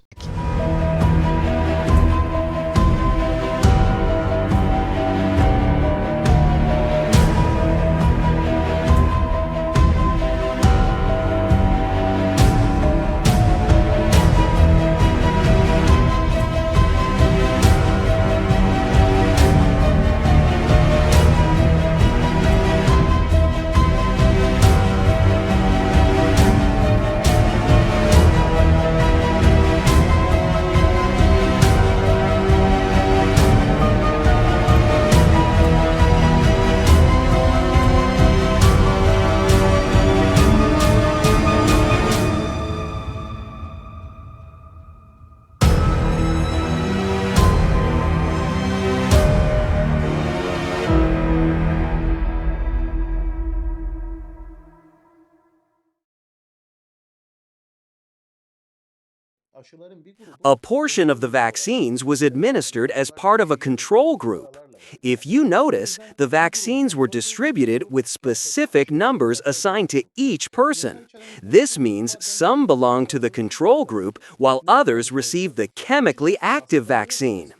A portion of the vaccines was administered as part of a control group. If you notice, the vaccines were distributed with specific numbers assigned to each person. This means some belong to the control group while others received the chemically active vaccine.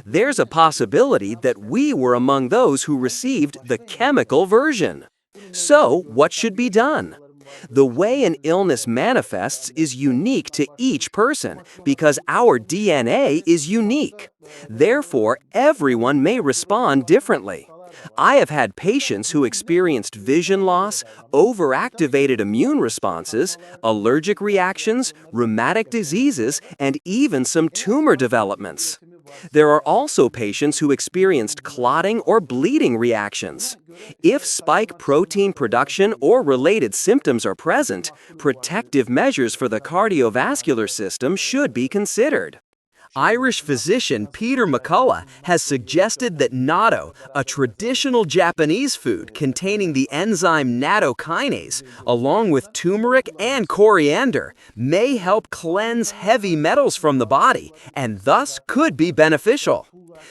There's a possibility that we were among those who received the chemical version. So, what should be done? The way an illness manifests is unique to each person because our DNA is unique. Therefore, everyone may respond differently. I have had patients who experienced vision loss, overactivated immune responses, allergic reactions, rheumatic diseases, and even some tumor developments. There are also patients who experienced clotting or bleeding reactions. If spike protein production or related symptoms are present, protective measures for the cardiovascular system should be considered. Irish physician Peter McCullough has suggested that natto, a traditional Japanese food containing the enzyme nattokinase, along with turmeric and coriander, may help cleanse heavy metals from the body and thus could be beneficial.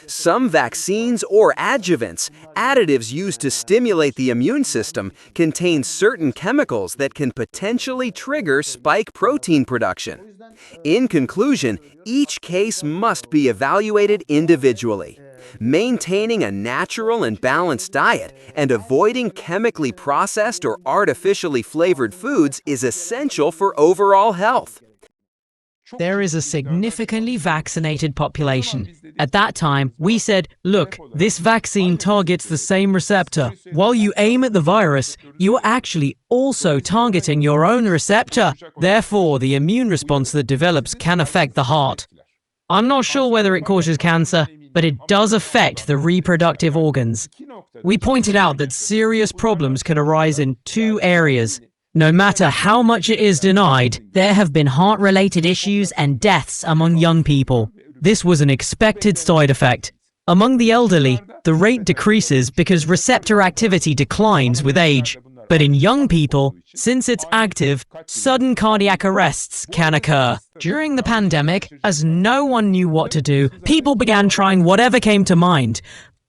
Some vaccines or adjuvants, additives used to stimulate the immune system, contain certain chemicals that can potentially trigger spike protein production. In conclusion, each case must be evaluated individually. Maintaining a natural and balanced diet and avoiding chemically processed or artificially flavored foods is essential for overall health. There is a significantly vaccinated population. At that time, we said, look, this vaccine targets the same receptor. While you aim at the virus, you are actually also targeting your own receptor. Therefore, the immune response that develops can affect the heart. I'm not sure whether it causes cancer, but it does affect the reproductive organs. We pointed out that serious problems can arise in two areas. No matter how much it is denied, there have been heart-related issues and deaths among young people. This was an expected side effect. Among the elderly, the rate decreases because receptor activity declines with age. But in young people, since it's active, sudden cardiac arrests can occur. During the pandemic, as no one knew what to do, people began trying whatever came to mind.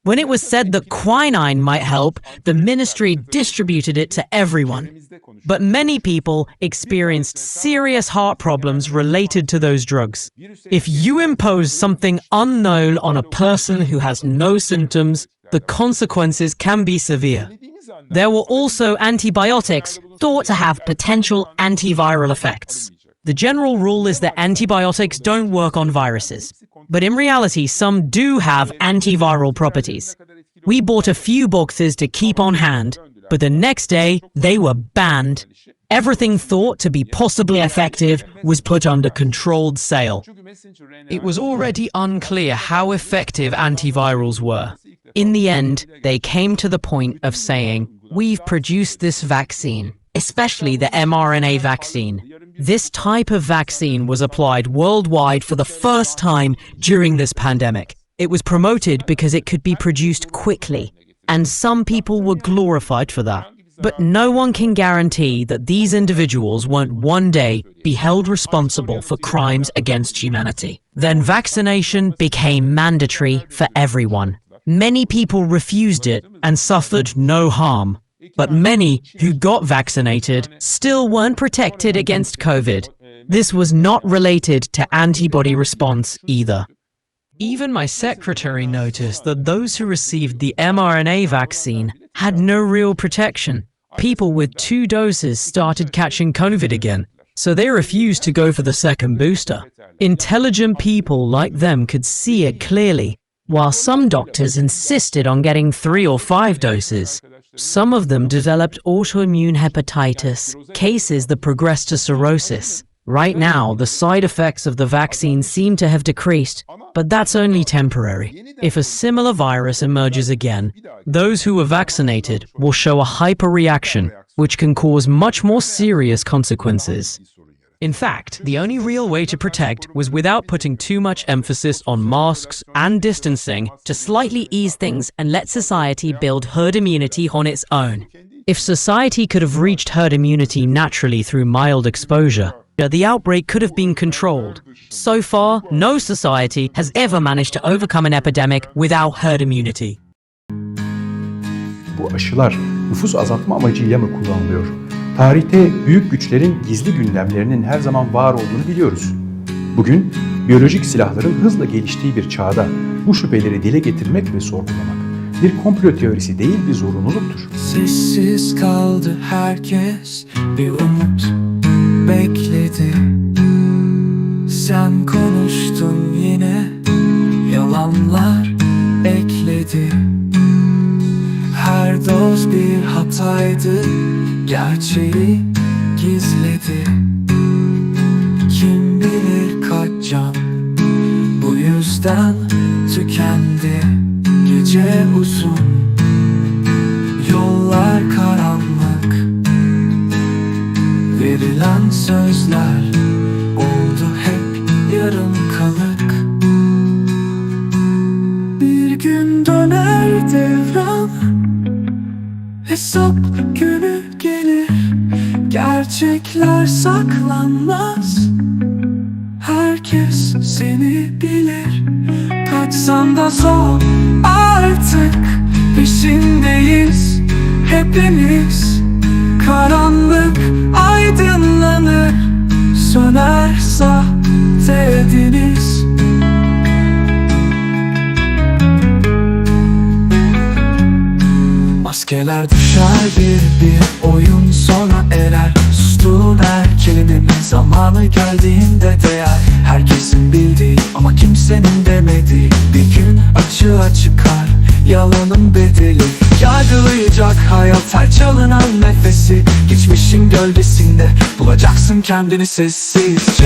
When it was said that quinine might help, the ministry distributed it to everyone. But many people experienced serious heart problems related to those drugs. If you impose something unknown on a person who has no symptoms, the consequences can be severe. There were also antibiotics thought to have potential antiviral effects. The general rule is that antibiotics don't work on viruses. But in reality, some do have antiviral properties. We bought a few boxes to keep on hand, but the next day, they were banned. Everything thought to be possibly effective was put under controlled sale. It was already unclear how effective antivirals were. In the end, they came to the point of saying, we've produced this vaccine, especially the mRNA vaccine. This type of vaccine was applied worldwide for the first time during this pandemic. It was promoted because it could be produced quickly, and some people were glorified for that. But no one can guarantee that these individuals won't one day be held responsible for crimes against humanity. Then vaccination became mandatory for everyone. Many people refused it and suffered no harm. But many who got vaccinated still weren't protected against COVID. This was not related to antibody response either. Even my secretary noticed that those who received the mRNA vaccine had no real protection. People with 2 doses started catching COVID again, so they refused to go for the second booster. Intelligent people like them could see it clearly, while some doctors insisted on getting 3 or 5 doses. Some of them developed autoimmune hepatitis, cases that progressed to cirrhosis. Right now, the side effects of the vaccine seem to have decreased, but that's only temporary. If a similar virus emerges again, those who were vaccinated will show a hyperreaction, which can cause much more serious consequences. In fact, the only real way to protect was without putting too much emphasis on masks and distancing to slightly ease things and let society build herd immunity on its own. If society could have reached herd immunity naturally through mild exposure, the outbreak could have been controlled. So far, no society has ever managed to overcome an epidemic without herd immunity. Bu aşılar nüfus azaltma amacıyla mı kullanılıyor? Tarihte büyük güçlerin gizli gündemlerinin her zaman var olduğunu biliyoruz. Bugün biyolojik silahların hızla geliştiği bir çağda bu şüpheleri dile getirmek ve sorgulamak bir komplo teorisi değil, bir zorunluluktur. Sessiz kaldı herkes, bir umut bekledi. Sen konuştun yine, yalanlar ekledi. Her doz bir hataydı, gerçeği gizledi. Kim bilir kaç can bu yüzden tükendi. Gece uzun, yollar karanlık. Verilen sözler oldu hep yarım kalık. Bir gün döner devran, hesap günü gelir. Gerçekler saklanmaz, herkes seni bilir. Kaçsan da zor artık, peşindeyiz hepimiz. Karanlık aydınlanır, söner sahte deniz. Maskeler düşer bir bir, oyun sona erer. Sustuğun her kelimenin zamanı geldiğinde değer. Herkesin bildiği ama kimsenin demediği bir gün açığa çıkar yalanın bedeli. Yargılayacak hayat her çalınan nefesi. Geçmişin gölgesinde bulacaksın kendini sessizce.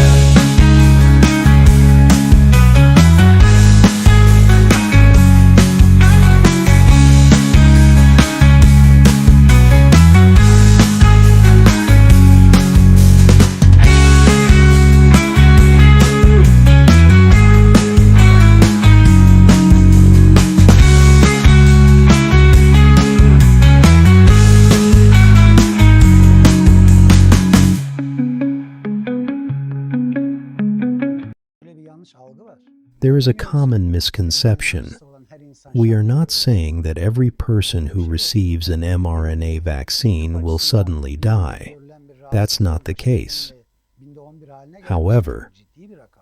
There is a common misconception. We are not saying that every person who receives an mRNA vaccine will suddenly die. That's not the case. However,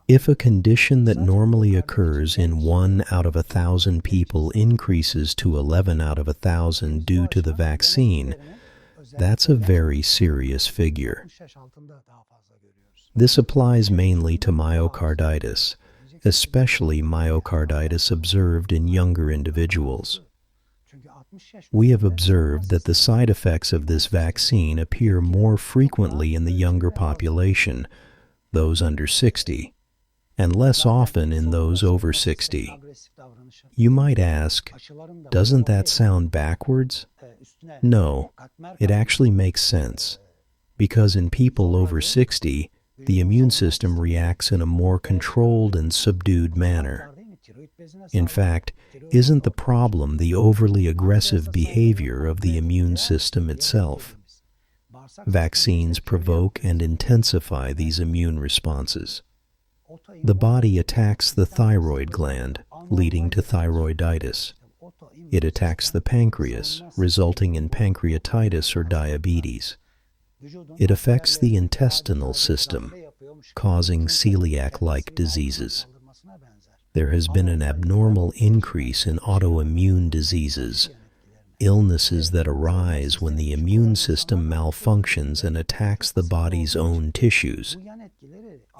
if a condition that normally occurs in 1 out of 1,000 people increases to 11 out of 1,000 due to the vaccine, that's a very serious figure. This applies mainly to myocarditis, especially myocarditis observed in younger individuals. We have observed that the side effects of this vaccine appear more frequently in the younger population, those under 60, and less often in those over 60. You might ask, doesn't that sound backwards? No, it actually makes sense, because in people over 60, the immune system reacts in a more controlled and subdued manner. In fact, isn't the problem the overly aggressive behavior of the immune system itself? Vaccines provoke and intensify these immune responses. The body attacks the thyroid gland, leading to thyroiditis. It attacks the pancreas, resulting in pancreatitis or diabetes. It affects the intestinal system, causing celiac-like diseases. There has been an abnormal increase in autoimmune diseases, illnesses that arise when the immune system malfunctions and attacks the body's own tissues.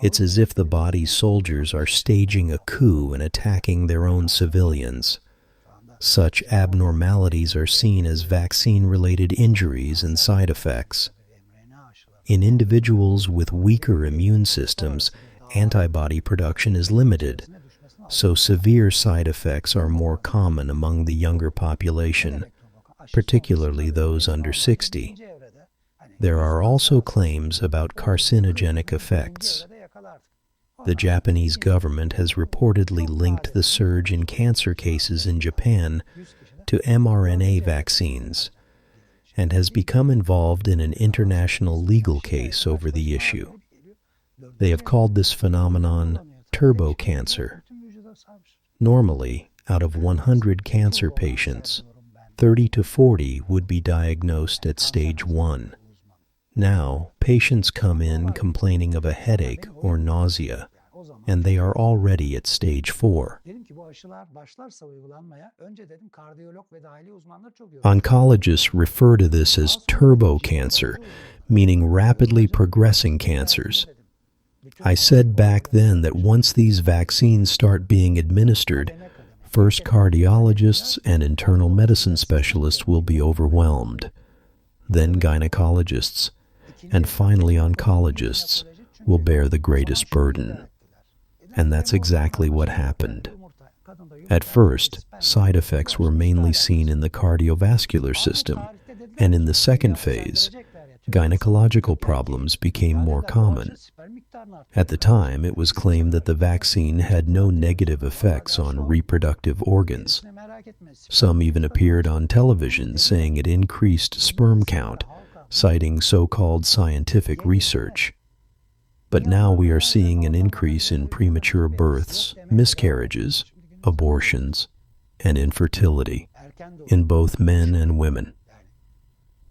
It's as if the body's soldiers are staging a coup and attacking their own civilians. Such abnormalities are seen as vaccine-related injuries and side effects. In individuals with weaker immune systems, antibody production is limited, so severe side effects are more common among the younger population, particularly those under 60. There are also claims about carcinogenic effects. The Japanese government has reportedly linked the surge in cancer cases in Japan to mRNA vaccines and has become involved in an international legal case over the issue. They have called this phenomenon turbo cancer. Normally, out of 100 cancer patients, 30 to 40 would be diagnosed at stage 1. Now, patients come in complaining of a headache or nausea, and they are already at stage 4. Oncologists refer to this as turbo cancer, meaning rapidly progressing cancers. I said back then that once these vaccines start being administered, first cardiologists and internal medicine specialists will be overwhelmed. Then gynecologists, and finally oncologists will bear the greatest burden. And that's exactly what happened. At first, side effects were mainly seen in the cardiovascular system, and in the second phase, gynecological problems became more common. At the time, it was claimed that the vaccine had no negative effects on reproductive organs. Some even appeared on television saying it increased sperm count, citing so-called scientific research. But now we are seeing an increase in premature births, miscarriages, abortions, and infertility in both men and women.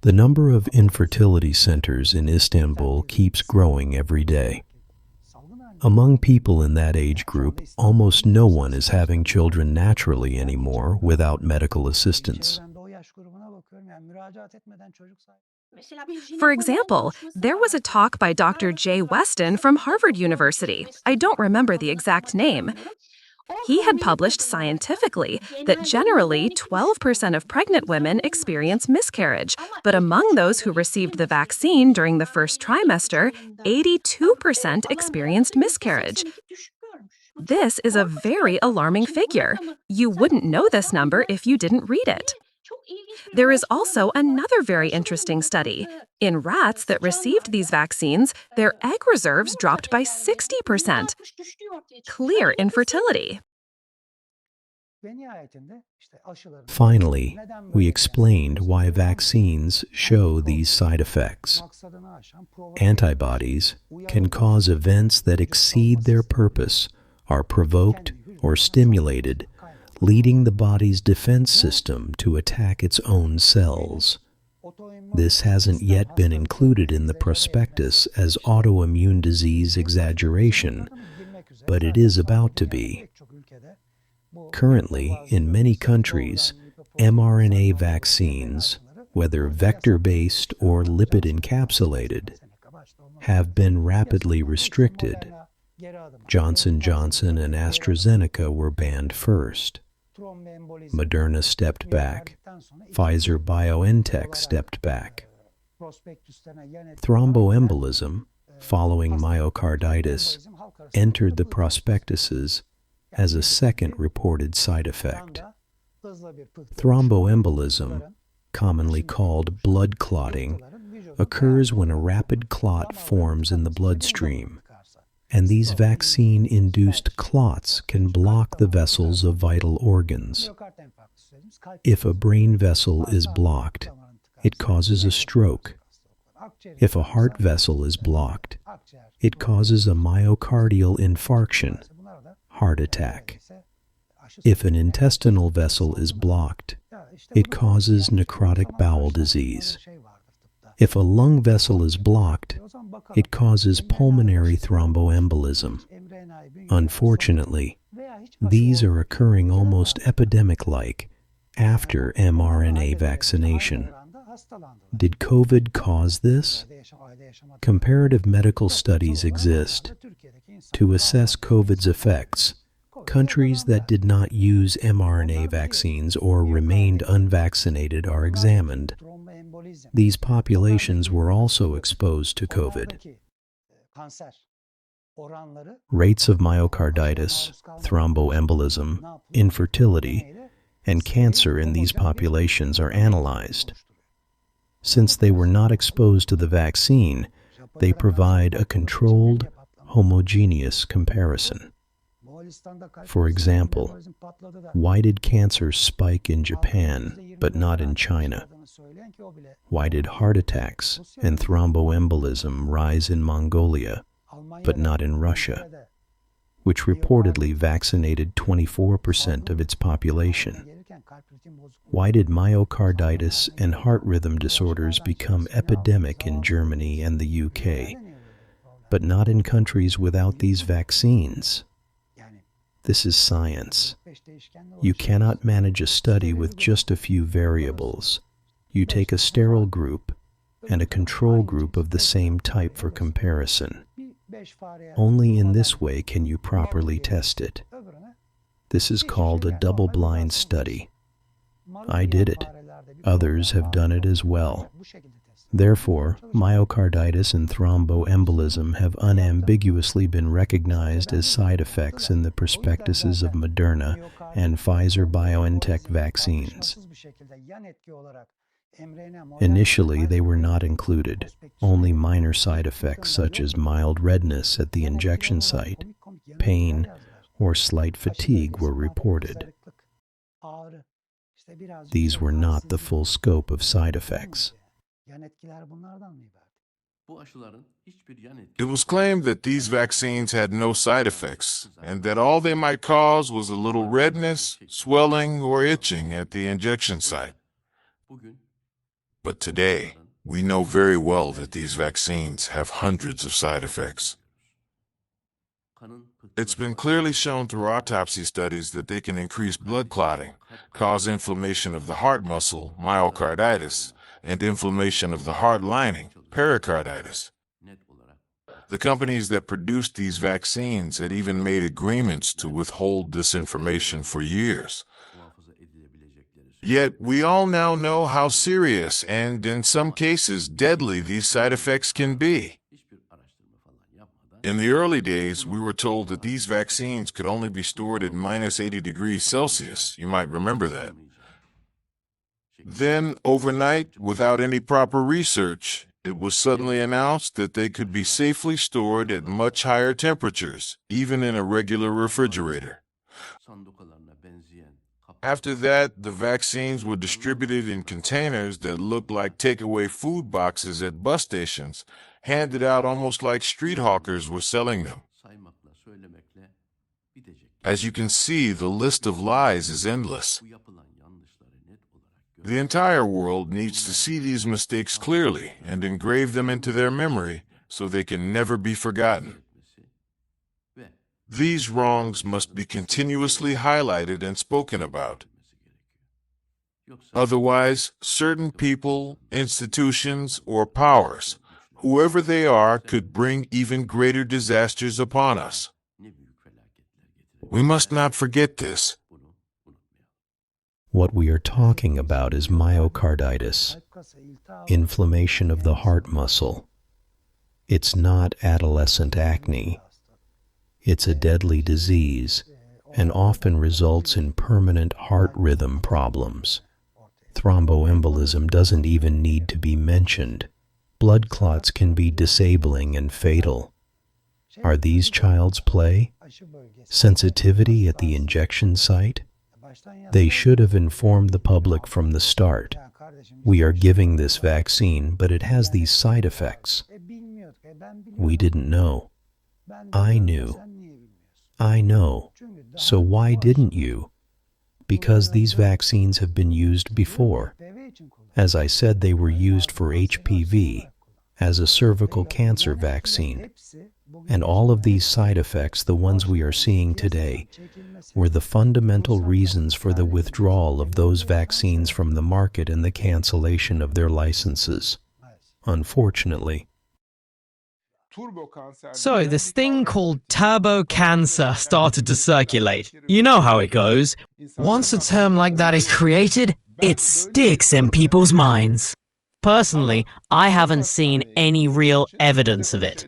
The number of infertility centers in Istanbul keeps growing every day. Among people in that age group, almost no one is having children naturally anymore without medical assistance. For example, there was a talk by Dr. Jay Weston from Harvard University. I don't remember the exact name. He had published scientifically that generally 12% of pregnant women experience miscarriage, but among those who received the vaccine during the first trimester, 82% experienced miscarriage. This is a very alarming figure. You wouldn't know this number if you didn't read it. There is also another very interesting study. In rats that received these vaccines, their egg reserves dropped by 60%. Clear infertility. Finally, we explained why vaccines show these side effects. Antibodies can cause events that exceed their purpose, are provoked or stimulated, leading the body's defense system to attack its own cells. This hasn't yet been included in the prospectus as autoimmune disease exaggeration, but it is about to be. Currently, in many countries, mRNA vaccines, whether vector-based or lipid-encapsulated, have been rapidly restricted. Johnson & Johnson and AstraZeneca were banned first. Moderna stepped back. Pfizer-BioNTech stepped back. Thromboembolism, following myocarditis, entered the prospectuses as a second reported side effect. Thromboembolism, commonly called blood clotting, occurs when a rapid clot forms in the bloodstream, and these vaccine-induced clots can block the vessels of vital organs. If a brain vessel is blocked, it causes a stroke. If a heart vessel is blocked, it causes a myocardial infarction, heart attack. If an intestinal vessel is blocked, It causes necrotic bowel disease. If a lung vessel is blocked, it causes pulmonary thromboembolism. Unfortunately, these are occurring almost epidemic-like after mRNA vaccination. Did COVID cause this? Comparative medical studies exist. To assess COVID's effects, countries that did not use mRNA vaccines or remained unvaccinated are examined. These populations were also exposed to COVID. Rates of myocarditis, thromboembolism, infertility, and cancer in these populations are analyzed. Since they were not exposed to the vaccine, they provide a controlled, homogeneous comparison. For example, why did cancer spike in Japan but not in China? Why did heart attacks and thromboembolism rise in Mongolia but not in Russia, which reportedly vaccinated 24% of its population? Why did myocarditis and heart rhythm disorders become epidemic in Germany and the UK, but not in countries without these vaccines? This is science. You cannot manage a study with just a few variables. You take a sterile group and a control group of the same type for comparison. Only in this way can you properly test it. This is called a double-blind study. I did it. Others have done it as well. Therefore, myocarditis and thromboembolism have unambiguously been recognized as side effects in the prospectuses of Moderna and Pfizer-BioNTech vaccines. Initially, they were not included. Only minor side effects such as mild redness at the injection site, pain, or slight fatigue were reported. These were not the full scope of side effects. It was claimed that these vaccines had no side effects, and that all they might cause was a little redness, swelling, or itching at the injection site. But today, we know very well that these vaccines have hundreds of side effects. It's been clearly shown through autopsy studies that they can increase blood clotting, cause inflammation of the heart muscle, myocarditis, and inflammation of the heart lining, pericarditis. The companies that produced these vaccines had even made agreements to withhold this information for years. Yet we all now know how serious and, in some cases, deadly these side effects can be. In the early days, we were told that these vaccines could only be stored at -80 degrees Celsius. You might remember that. Then, overnight, without any proper research, it was suddenly announced that they could be safely stored at much higher temperatures, even in a regular refrigerator. After that, the vaccines were distributed in containers that looked like takeaway food boxes at bus stations, handed out almost like street hawkers were selling them. As you can see, the list of lies is endless. The entire world needs to see these mistakes clearly and engrave them into their memory so they can never be forgotten. These wrongs must be continuously highlighted and spoken about. Otherwise, certain people, institutions, or powers, whoever they are, could bring even greater disasters upon us. We must not forget this. What we are talking about is myocarditis, inflammation of the heart muscle. It's not adolescent acne. It's a deadly disease and often results in permanent heart rhythm problems. Thromboembolism doesn't even need to be mentioned. Blood clots can be disabling and fatal. Are these child's play? Sensitivity at the injection site? They should have informed the public from the start. We are giving this vaccine, but it has these side effects. We didn't know. I knew. I know. So why didn't you? because these vaccines have been used before. As I said, they were used for HPV as a cervical cancer vaccine. And all of these side effects, the ones we are seeing today, were the fundamental reasons for the withdrawal of those vaccines from the market and the cancellation of their licenses. Unfortunately. So this thing called turbo cancer started to circulate. You know how it goes. Once a term like that is created, it sticks in people's minds. Personally, I haven't seen any real evidence of it.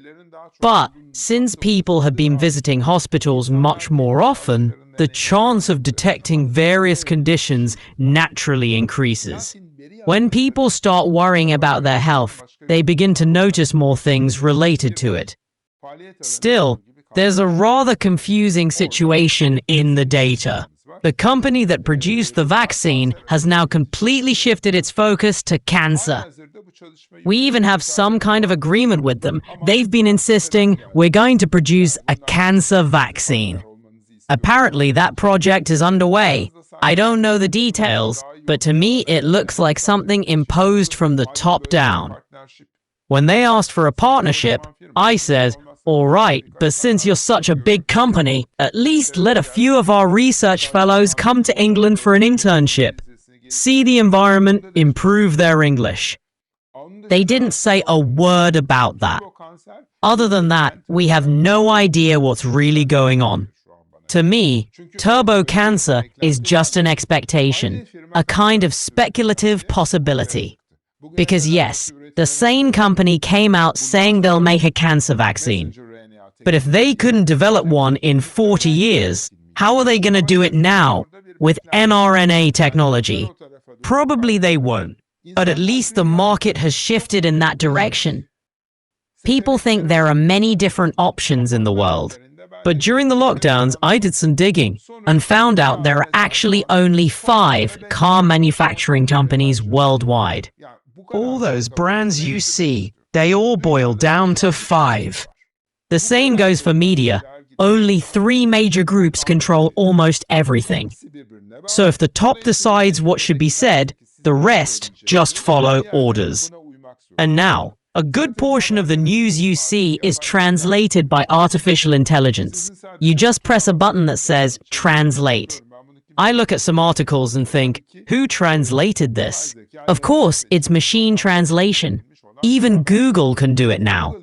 But since people have been visiting hospitals much more often, the chance of detecting various conditions naturally increases. When people start worrying about their health, they begin to notice more things related to it. Still, there's a rather confusing situation in the data. The company that produced the vaccine has now completely shifted its focus to cancer. We even have some kind of agreement with them. They've been insisting we're going to produce a cancer vaccine. Apparently, that project is underway. I don't know the details, but to me it looks like something imposed from the top down. When they asked for a partnership, I said, all right, but since you're such a big company, at least let a few of our research fellows come to England for an internship. See the environment, improve their English. They didn't say a word about that. Other than that, we have no idea what's really going on. To me, turbo cancer is just an expectation, a kind of speculative possibility. Because yes, the same company came out saying they'll make a cancer vaccine. But if they couldn't develop one in 40 years, how are they going to do it now with mRNA technology? Probably they won't. But at least the market has shifted in that direction. People think there are many different options in the world. But during the lockdowns, I did some digging and found out there are actually only 5 car manufacturing companies worldwide. All those brands you see, they all boil down to 5. The same goes for media. Only 3 major groups control almost everything. So if the top decides what should be said, the rest just follow orders. And now, a good portion of the news you see is translated by artificial intelligence. You just press a button that says, translate. I look at some articles and think, who translated this? Of course, it's machine translation. Even Google can do it now.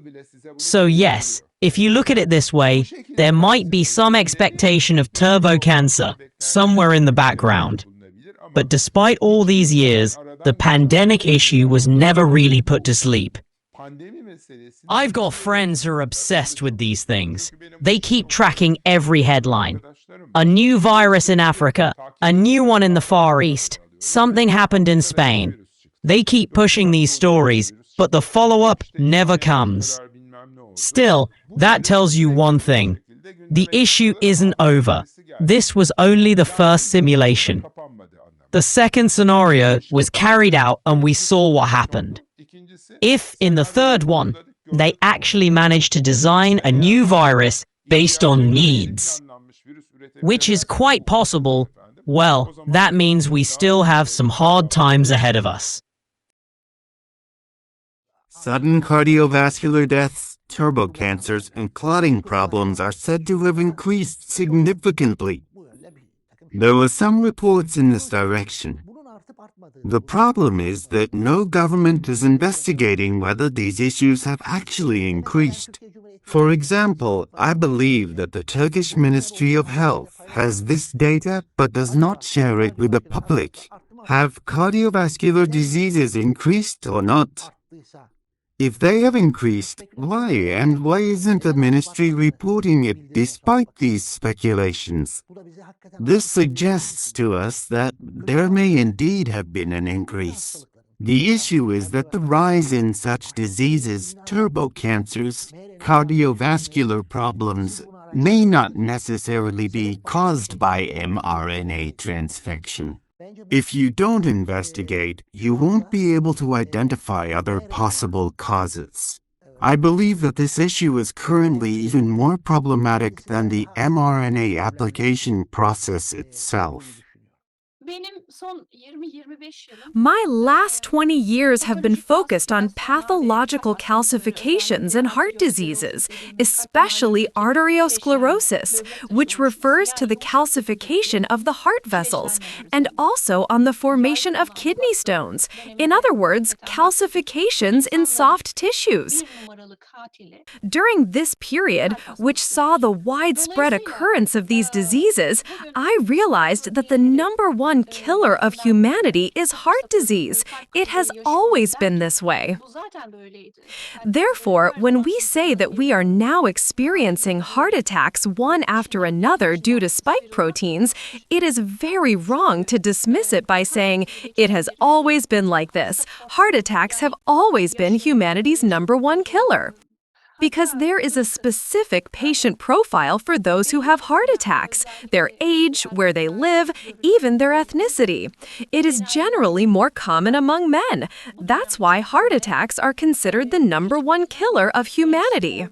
So yes, if you look at it this way, there might be some expectation of turbo cancer somewhere in the background. But despite all these years, the pandemic issue was never really put to sleep. I've got friends who are obsessed with these things. They keep tracking every headline. A new virus in Africa, a new one in the Far East, something happened in Spain. They keep pushing these stories, but the follow-up never comes. Still, that tells you one thing. The issue isn't over. This was only the first simulation. The second scenario was carried out and we saw what happened. If, in the third one, they actually managed to design a new virus based on needs, which is quite possible, well, that means we still have some hard times ahead of us. Sudden cardiovascular deaths, turbo cancers, and clotting problems are said to have increased significantly. There were some reports in this direction. The problem is that no government is investigating whether these issues have actually increased. For example, I believe that the Turkish Ministry of Health has this data but does not share it with the public. Have cardiovascular diseases increased or not? If they have increased, why, and why isn't the ministry reporting it despite these speculations? This suggests to us that there may indeed have been an increase. The issue is that the rise in such diseases, turbo cancers, cardiovascular problems, may not necessarily be caused by mRNA transfection. If you don't investigate, you won't be able to identify other possible causes. I believe that this issue is currently even more problematic than the mRNA application process itself. My last 20 years have been focused on pathological calcifications and heart diseases, especially arteriosclerosis, which refers to the calcification of the heart vessels, and also on the formation of kidney stones. In other words, calcifications in soft tissues. During this period, which saw the widespread occurrence of these diseases, I realized that the number one killer of humanity is heart disease. It has always been this way. Therefore, when we say that we are now experiencing heart attacks one after another due to spike proteins, it is very wrong to dismiss it by saying, it has always been like this. Heart attacks have always been humanity's number one killer. Because there is a specific patient profile for those who have heart attacks, their age, where they live, even their ethnicity. It is generally more common among men. That's why heart attacks are considered the number one killer of humanity.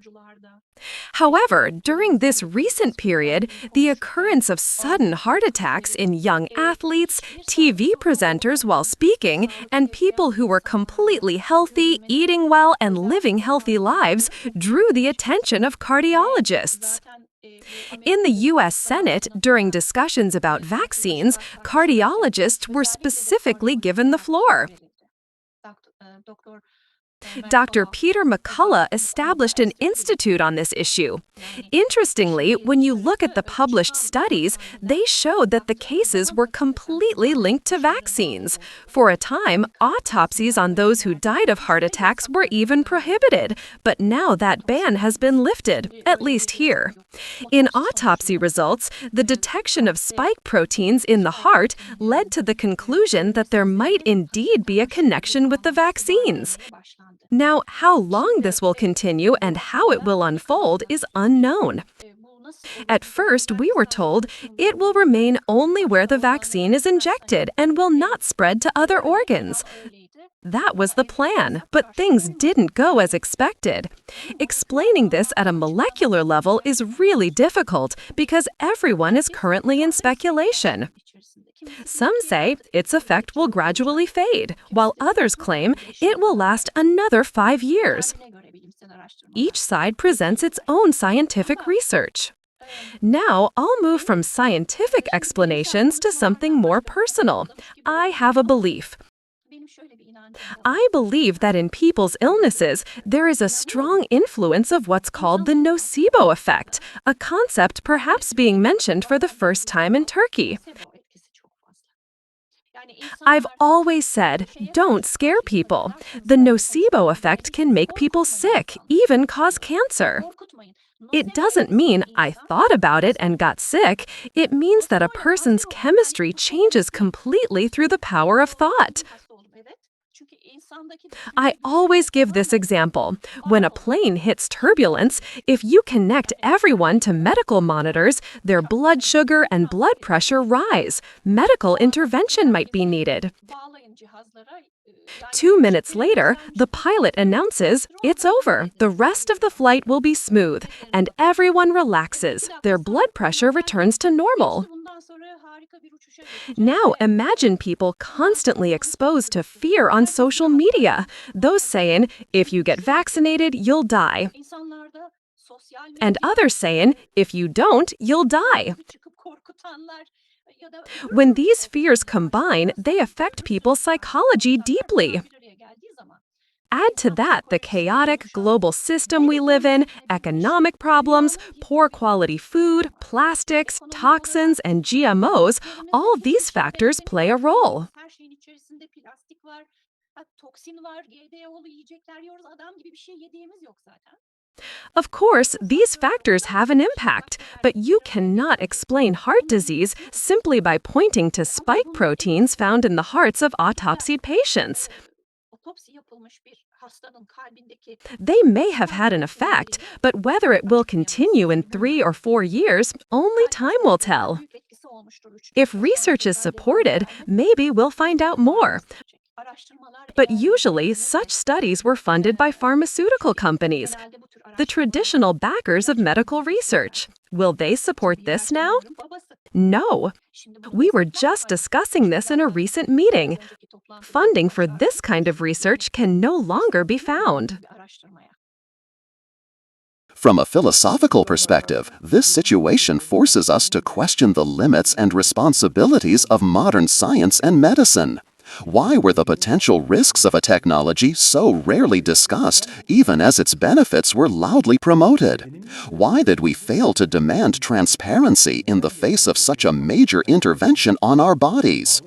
However, during this recent period, the occurrence of sudden heart attacks in young athletes, TV presenters while speaking, and people who were completely healthy, eating well, and living healthy lives drew the attention of cardiologists. In the U.S. Senate, during discussions about vaccines, cardiologists were specifically given the floor. Dr. Peter McCullough established an institute on this issue. Interestingly, when you look at the published studies, they showed that the cases were completely linked to vaccines. For a time, autopsies on those who died of heart attacks were even prohibited, but now that ban has been lifted, at least here. In autopsy results, the detection of spike proteins in the heart led to the conclusion that there might indeed be a connection with the vaccines. Now, how long this will continue and how it will unfold is unknown. At first, we were told it will remain only where the vaccine is injected and will not spread to other organs. That was the plan, but things didn't go as expected. Explaining this at a molecular level is really difficult because everyone is currently in speculation. Some say its effect will gradually fade, while others claim it will last another 5 years. Each side presents its own scientific research. Now, I'll move from scientific explanations to something more personal. I have a belief. I believe that in people's illnesses, there is a strong influence of what's called the nocebo effect, a concept perhaps being mentioned for the first time in Turkey. I've always said, don't scare people. The nocebo effect can make people sick, even cause cancer. It doesn't mean I thought about it and got sick. It means that a person's chemistry changes completely through the power of thought. I always give this example. When a plane hits turbulence, if you connect everyone to medical monitors, their blood sugar and blood pressure rise. Medical intervention might be needed. 2 minutes later, the pilot announces, it's over. The rest of the flight will be smooth, and everyone relaxes. Their blood pressure returns to normal. Now imagine people constantly exposed to fear on social media. Those saying, if you get vaccinated, you'll die. And others saying, if you don't, you'll die. When these fears combine, they affect people's psychology deeply. Add to that the chaotic global system we live in, economic problems, poor quality food, plastics, toxins, and GMOs. All these factors play a role. Of course, these factors have an impact, but you cannot explain heart disease simply by pointing to spike proteins found in the hearts of autopsied patients. They may have had an effect, but whether it will continue in 3 or 4 years, only time will tell. If research is supported, maybe we'll find out more. But usually, such studies were funded by pharmaceutical companies, the traditional backers of medical research. Will they support this now? No. We were just discussing this in a recent meeting. Funding for this kind of research can no longer be found. From a philosophical perspective, this situation forces us to question the limits and responsibilities of modern science and medicine. Why were the potential risks of a technology so rarely discussed, even as its benefits were loudly promoted? Why did we fail to demand transparency in the face of such a major intervention on our bodies?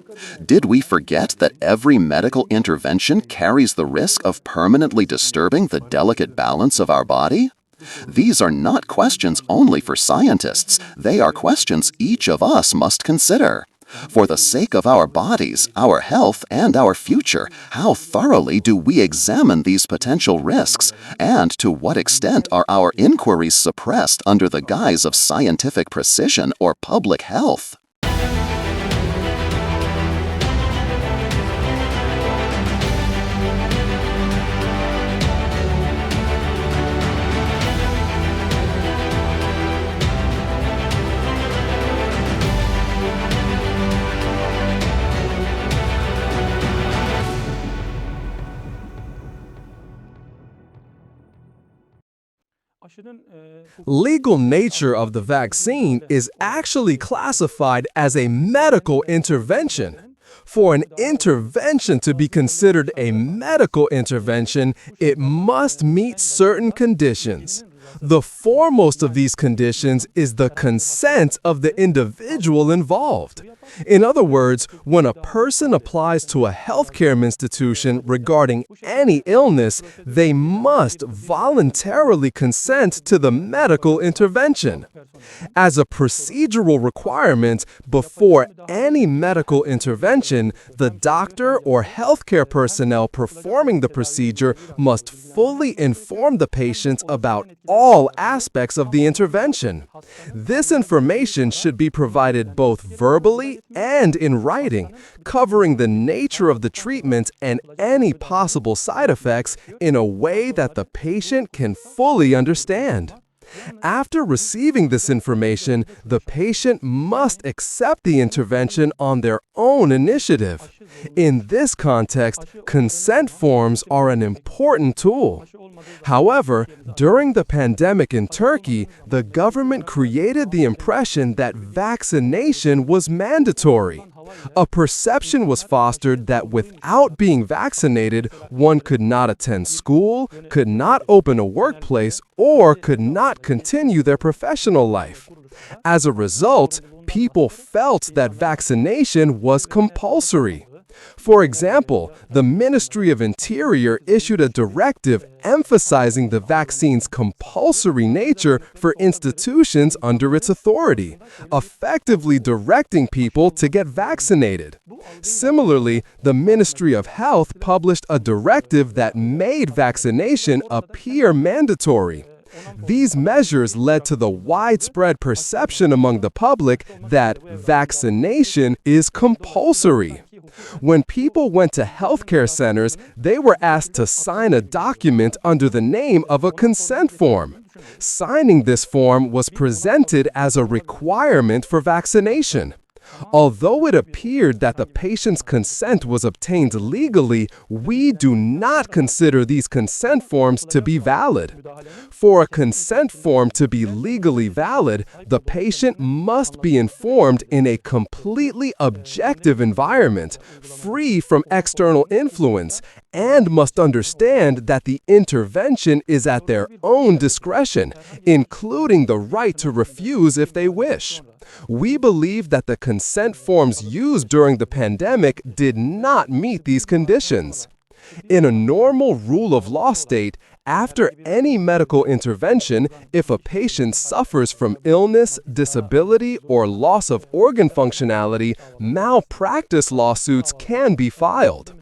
Did we forget that every medical intervention carries the risk of permanently disturbing the delicate balance of our body? These are not questions only for scientists, they are questions each of us must consider. For the sake of our bodies, our health, and our future, how thoroughly do we examine these potential risks? And to what extent are our inquiries suppressed under the guise of scientific precision or public health? Legal nature of the vaccine is actually classified as a medical intervention. For an intervention to be considered a medical intervention, it must meet certain conditions. The foremost of these conditions is the consent of the individual involved. In other words, when a person applies to a healthcare institution regarding any illness, they must voluntarily consent to the medical intervention. As a procedural requirement, before any medical intervention, the doctor or healthcare personnel performing the procedure must fully inform the patient about all aspects of the intervention. This information should be provided both verbally and in writing, covering the nature of the treatment and any possible side effects in a way that the patient can fully understand. After receiving this information, the patient must accept the intervention on their own initiative. In this context, consent forms are an important tool. However, during the pandemic in Turkey, the government created the impression that vaccination was mandatory. A perception was fostered that without being vaccinated, one could not attend school, could not open a workplace, or could not continue their professional life. As a result, people felt that vaccination was compulsory. For example, the Ministry of Interior issued a directive emphasizing the vaccine's compulsory nature for institutions under its authority, effectively directing people to get vaccinated. Similarly, the Ministry of Health published a directive that made vaccination appear mandatory. These measures led to the widespread perception among the public that vaccination is compulsory. When people went to healthcare centers, they were asked to sign a document under the name of a consent form. Signing this form was presented as a requirement for vaccination. Although it appeared that the patient's consent was obtained legally, we do not consider these consent forms to be valid. For a consent form to be legally valid, the patient must be informed in a completely objective environment, free from external influence, and must understand that the intervention is at their own discretion, including the right to refuse if they wish. We believe that the consent forms used during the pandemic did not meet these conditions. In a normal rule of law state, after any medical intervention, if a patient suffers from illness, disability, or loss of organ functionality, malpractice lawsuits can be filed.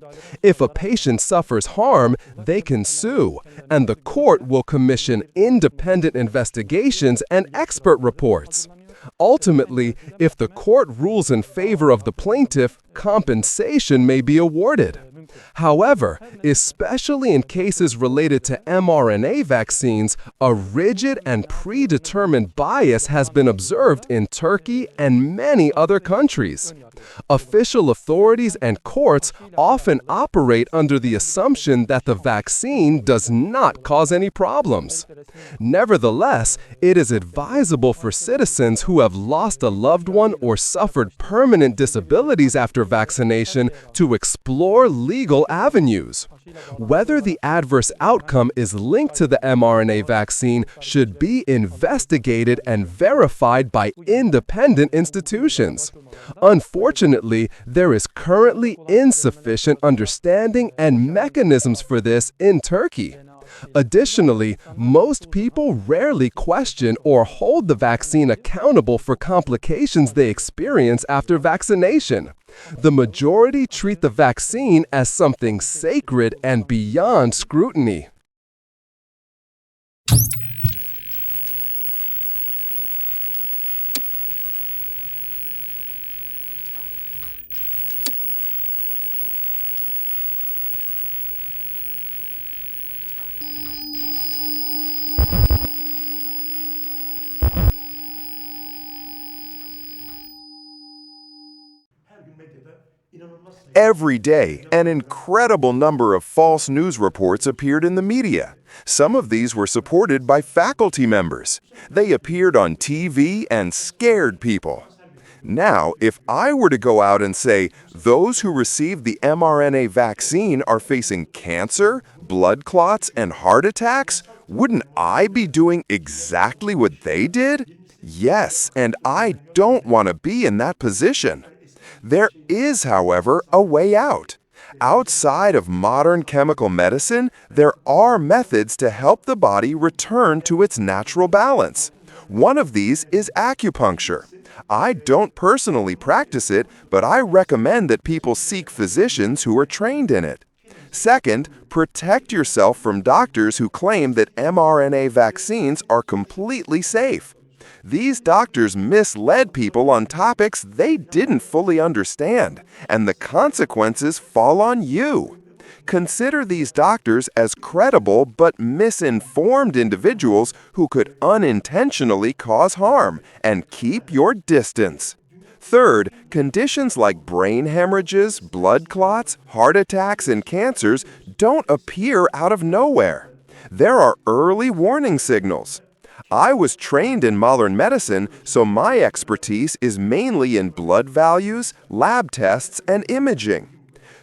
If a patient suffers harm, they can sue, and the court will commission independent investigations and expert reports. Ultimately, if the court rules in favor of the plaintiff, compensation may be awarded. However, especially in cases related to mRNA vaccines, a rigid and predetermined bias has been observed in Turkey and many other countries. Official authorities and courts often operate under the assumption that the vaccine does not cause any problems. Nevertheless, it is advisable for citizens who have lost a loved one or suffered permanent disabilities after vaccination to explore legal avenues. Whether the adverse outcome is linked to the mRNA vaccine should be investigated and verified by independent institutions. Unfortunately, there is currently insufficient understanding and mechanisms for this in Turkey. Additionally, most people rarely question or hold the vaccine accountable for complications they experience after vaccination. The majority treat the vaccine as something sacred and beyond scrutiny. Every day, an incredible number of false news reports appeared in the media. Some of these were supported by faculty members. They appeared on TV and scared people. Now, if I were to go out and say, those who received the mRNA vaccine are facing cancer, blood clots, and heart attacks, wouldn't I be doing exactly what they did? Yes, and I don't want to be in that position. There is, however, a way out. Outside of modern chemical medicine, there are methods to help the body return to its natural balance. One of these is acupuncture. I don't personally practice it, but I recommend that people seek physicians who are trained in it. Second, protect yourself from doctors who claim that mRNA vaccines are completely safe. These doctors misled people on topics they didn't fully understand, and the consequences fall on you. Consider these doctors as credible but misinformed individuals who could unintentionally cause harm, and keep your distance. Third, conditions like brain hemorrhages, blood clots, heart attacks, and cancers don't appear out of nowhere. There are early warning signals. I was trained in modern medicine, so my expertise is mainly in blood values, lab tests, and imaging.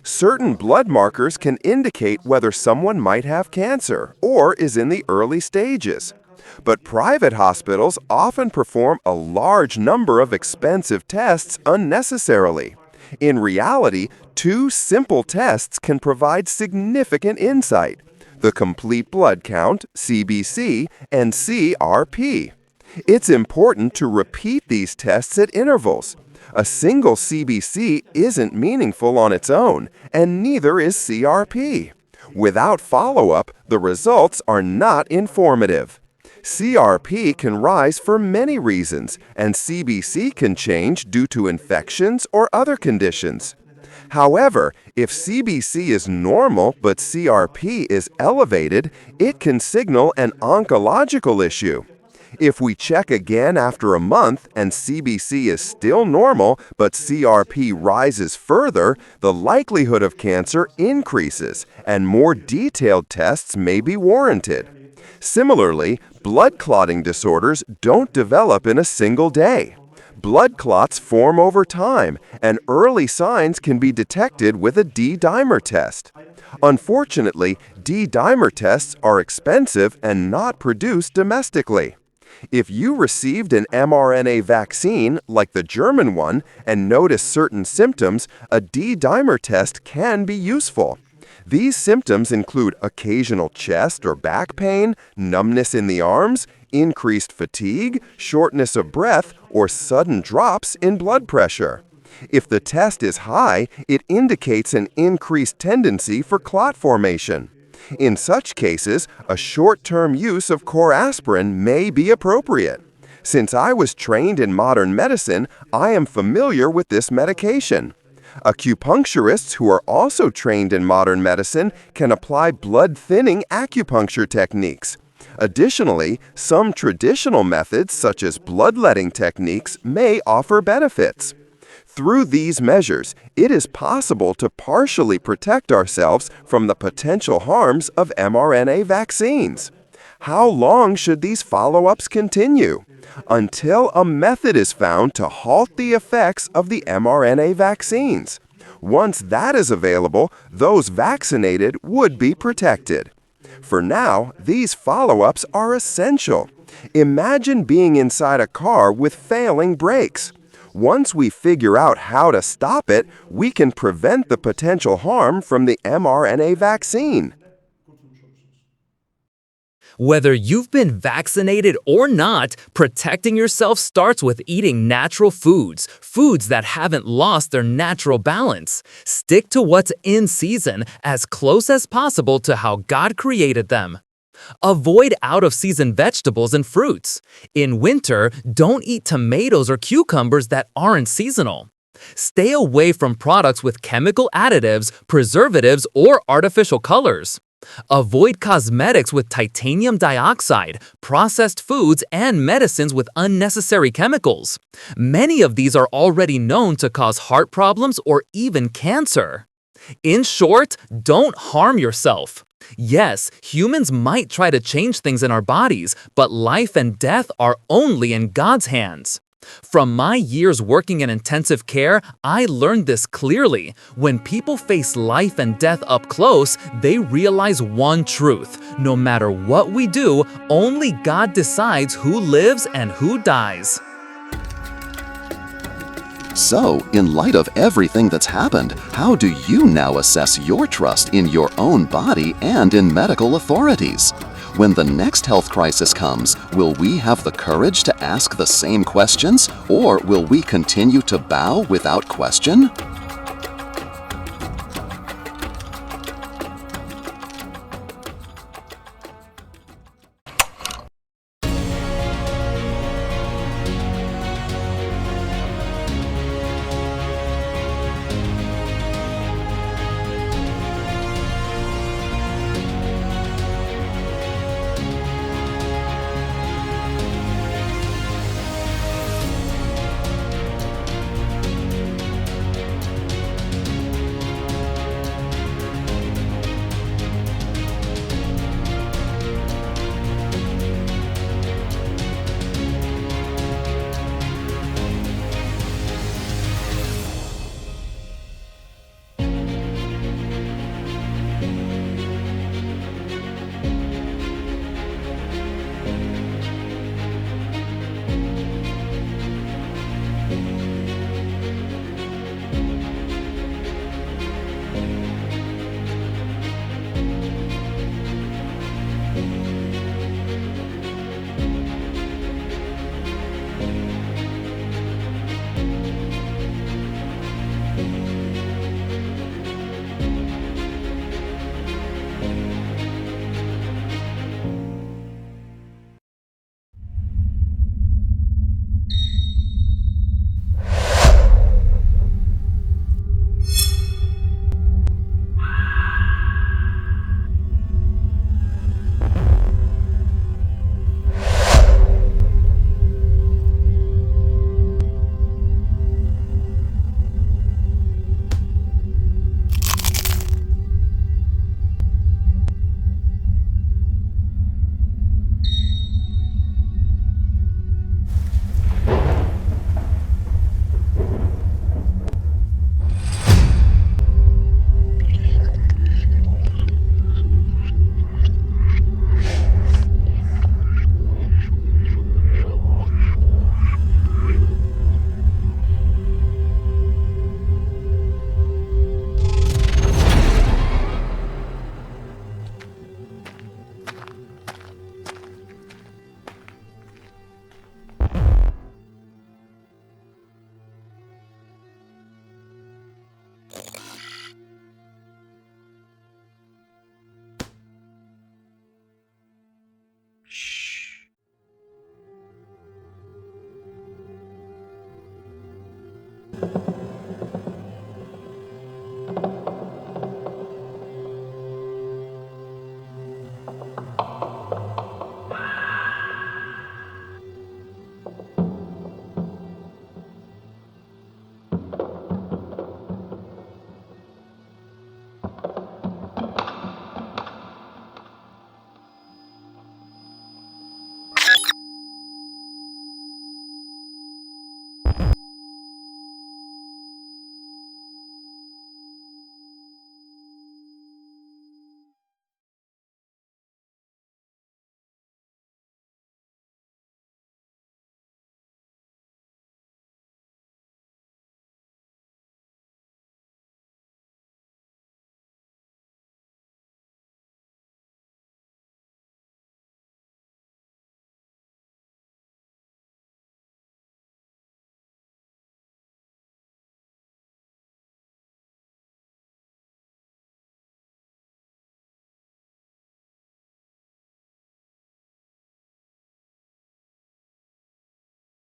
Certain blood markers can indicate whether someone might have cancer or is in the early stages. But private hospitals often perform a large number of expensive tests unnecessarily. In reality, 2 simple tests can provide significant insight: the complete blood count, CBC, and CRP. It's important to repeat these tests at intervals. A single CBC isn't meaningful on its own, and neither is CRP. Without follow-up, the results are not informative. CRP can rise for many reasons, and CBC can change due to infections or other conditions. However, if CBC is normal but CRP is elevated, it can signal an oncological issue. If we check again after a month and CBC is still normal but CRP rises further, the likelihood of cancer increases and more detailed tests may be warranted. Similarly, blood clotting disorders don't develop in a single day. Blood clots form over time, and early signs can be detected with a D-dimer test. Unfortunately, D-dimer tests are expensive and not produced domestically. If you received an mRNA vaccine, like the German one, and notice certain symptoms, a D-dimer test can be useful. These symptoms include occasional chest or back pain, numbness in the arms, increased fatigue, shortness of breath, or sudden drops in blood pressure. If the test is high, it indicates an increased tendency for clot formation. In such cases, a short-term use of core aspirin may be appropriate. Since I was trained in modern medicine, I am familiar with this medication. Acupuncturists who are also trained in modern medicine can apply blood-thinning acupuncture techniques. Additionally, some traditional methods, such as bloodletting techniques, may offer benefits. Through these measures, it is possible to partially protect ourselves from the potential harms of mRNA vaccines. How long should these follow-ups continue? Until a method is found to halt the effects of the mRNA vaccines. Once that is available, those vaccinated would be protected. For now, these follow-ups are essential. Imagine being inside a car with failing brakes. Once we figure out how to stop it, we can prevent the potential harm from the mRNA vaccine. Whether you've been vaccinated or not, protecting yourself starts with eating natural foods, foods that haven't lost their natural balance. Stick to what's in season as close as possible to how God created them. Avoid out-of-season vegetables and fruits. In winter, don't eat tomatoes or cucumbers that aren't seasonal. Stay away from products with chemical additives, preservatives, or artificial colors. Avoid cosmetics with titanium dioxide, processed foods, and medicines with unnecessary chemicals. Many of these are already known to cause heart problems or even cancer. In short, don't harm yourself. Yes, humans might try to change things in our bodies, but life and death are only in God's hands. From my years working in intensive care, I learned this clearly. When people face life and death up close, they realize one truth. No matter what we do, only God decides who lives and who dies. So, in light of everything that's happened, how do you now assess your trust in your own body and in medical authorities? When the next health crisis comes, will we have the courage to ask the same questions, or will we continue to bow without question?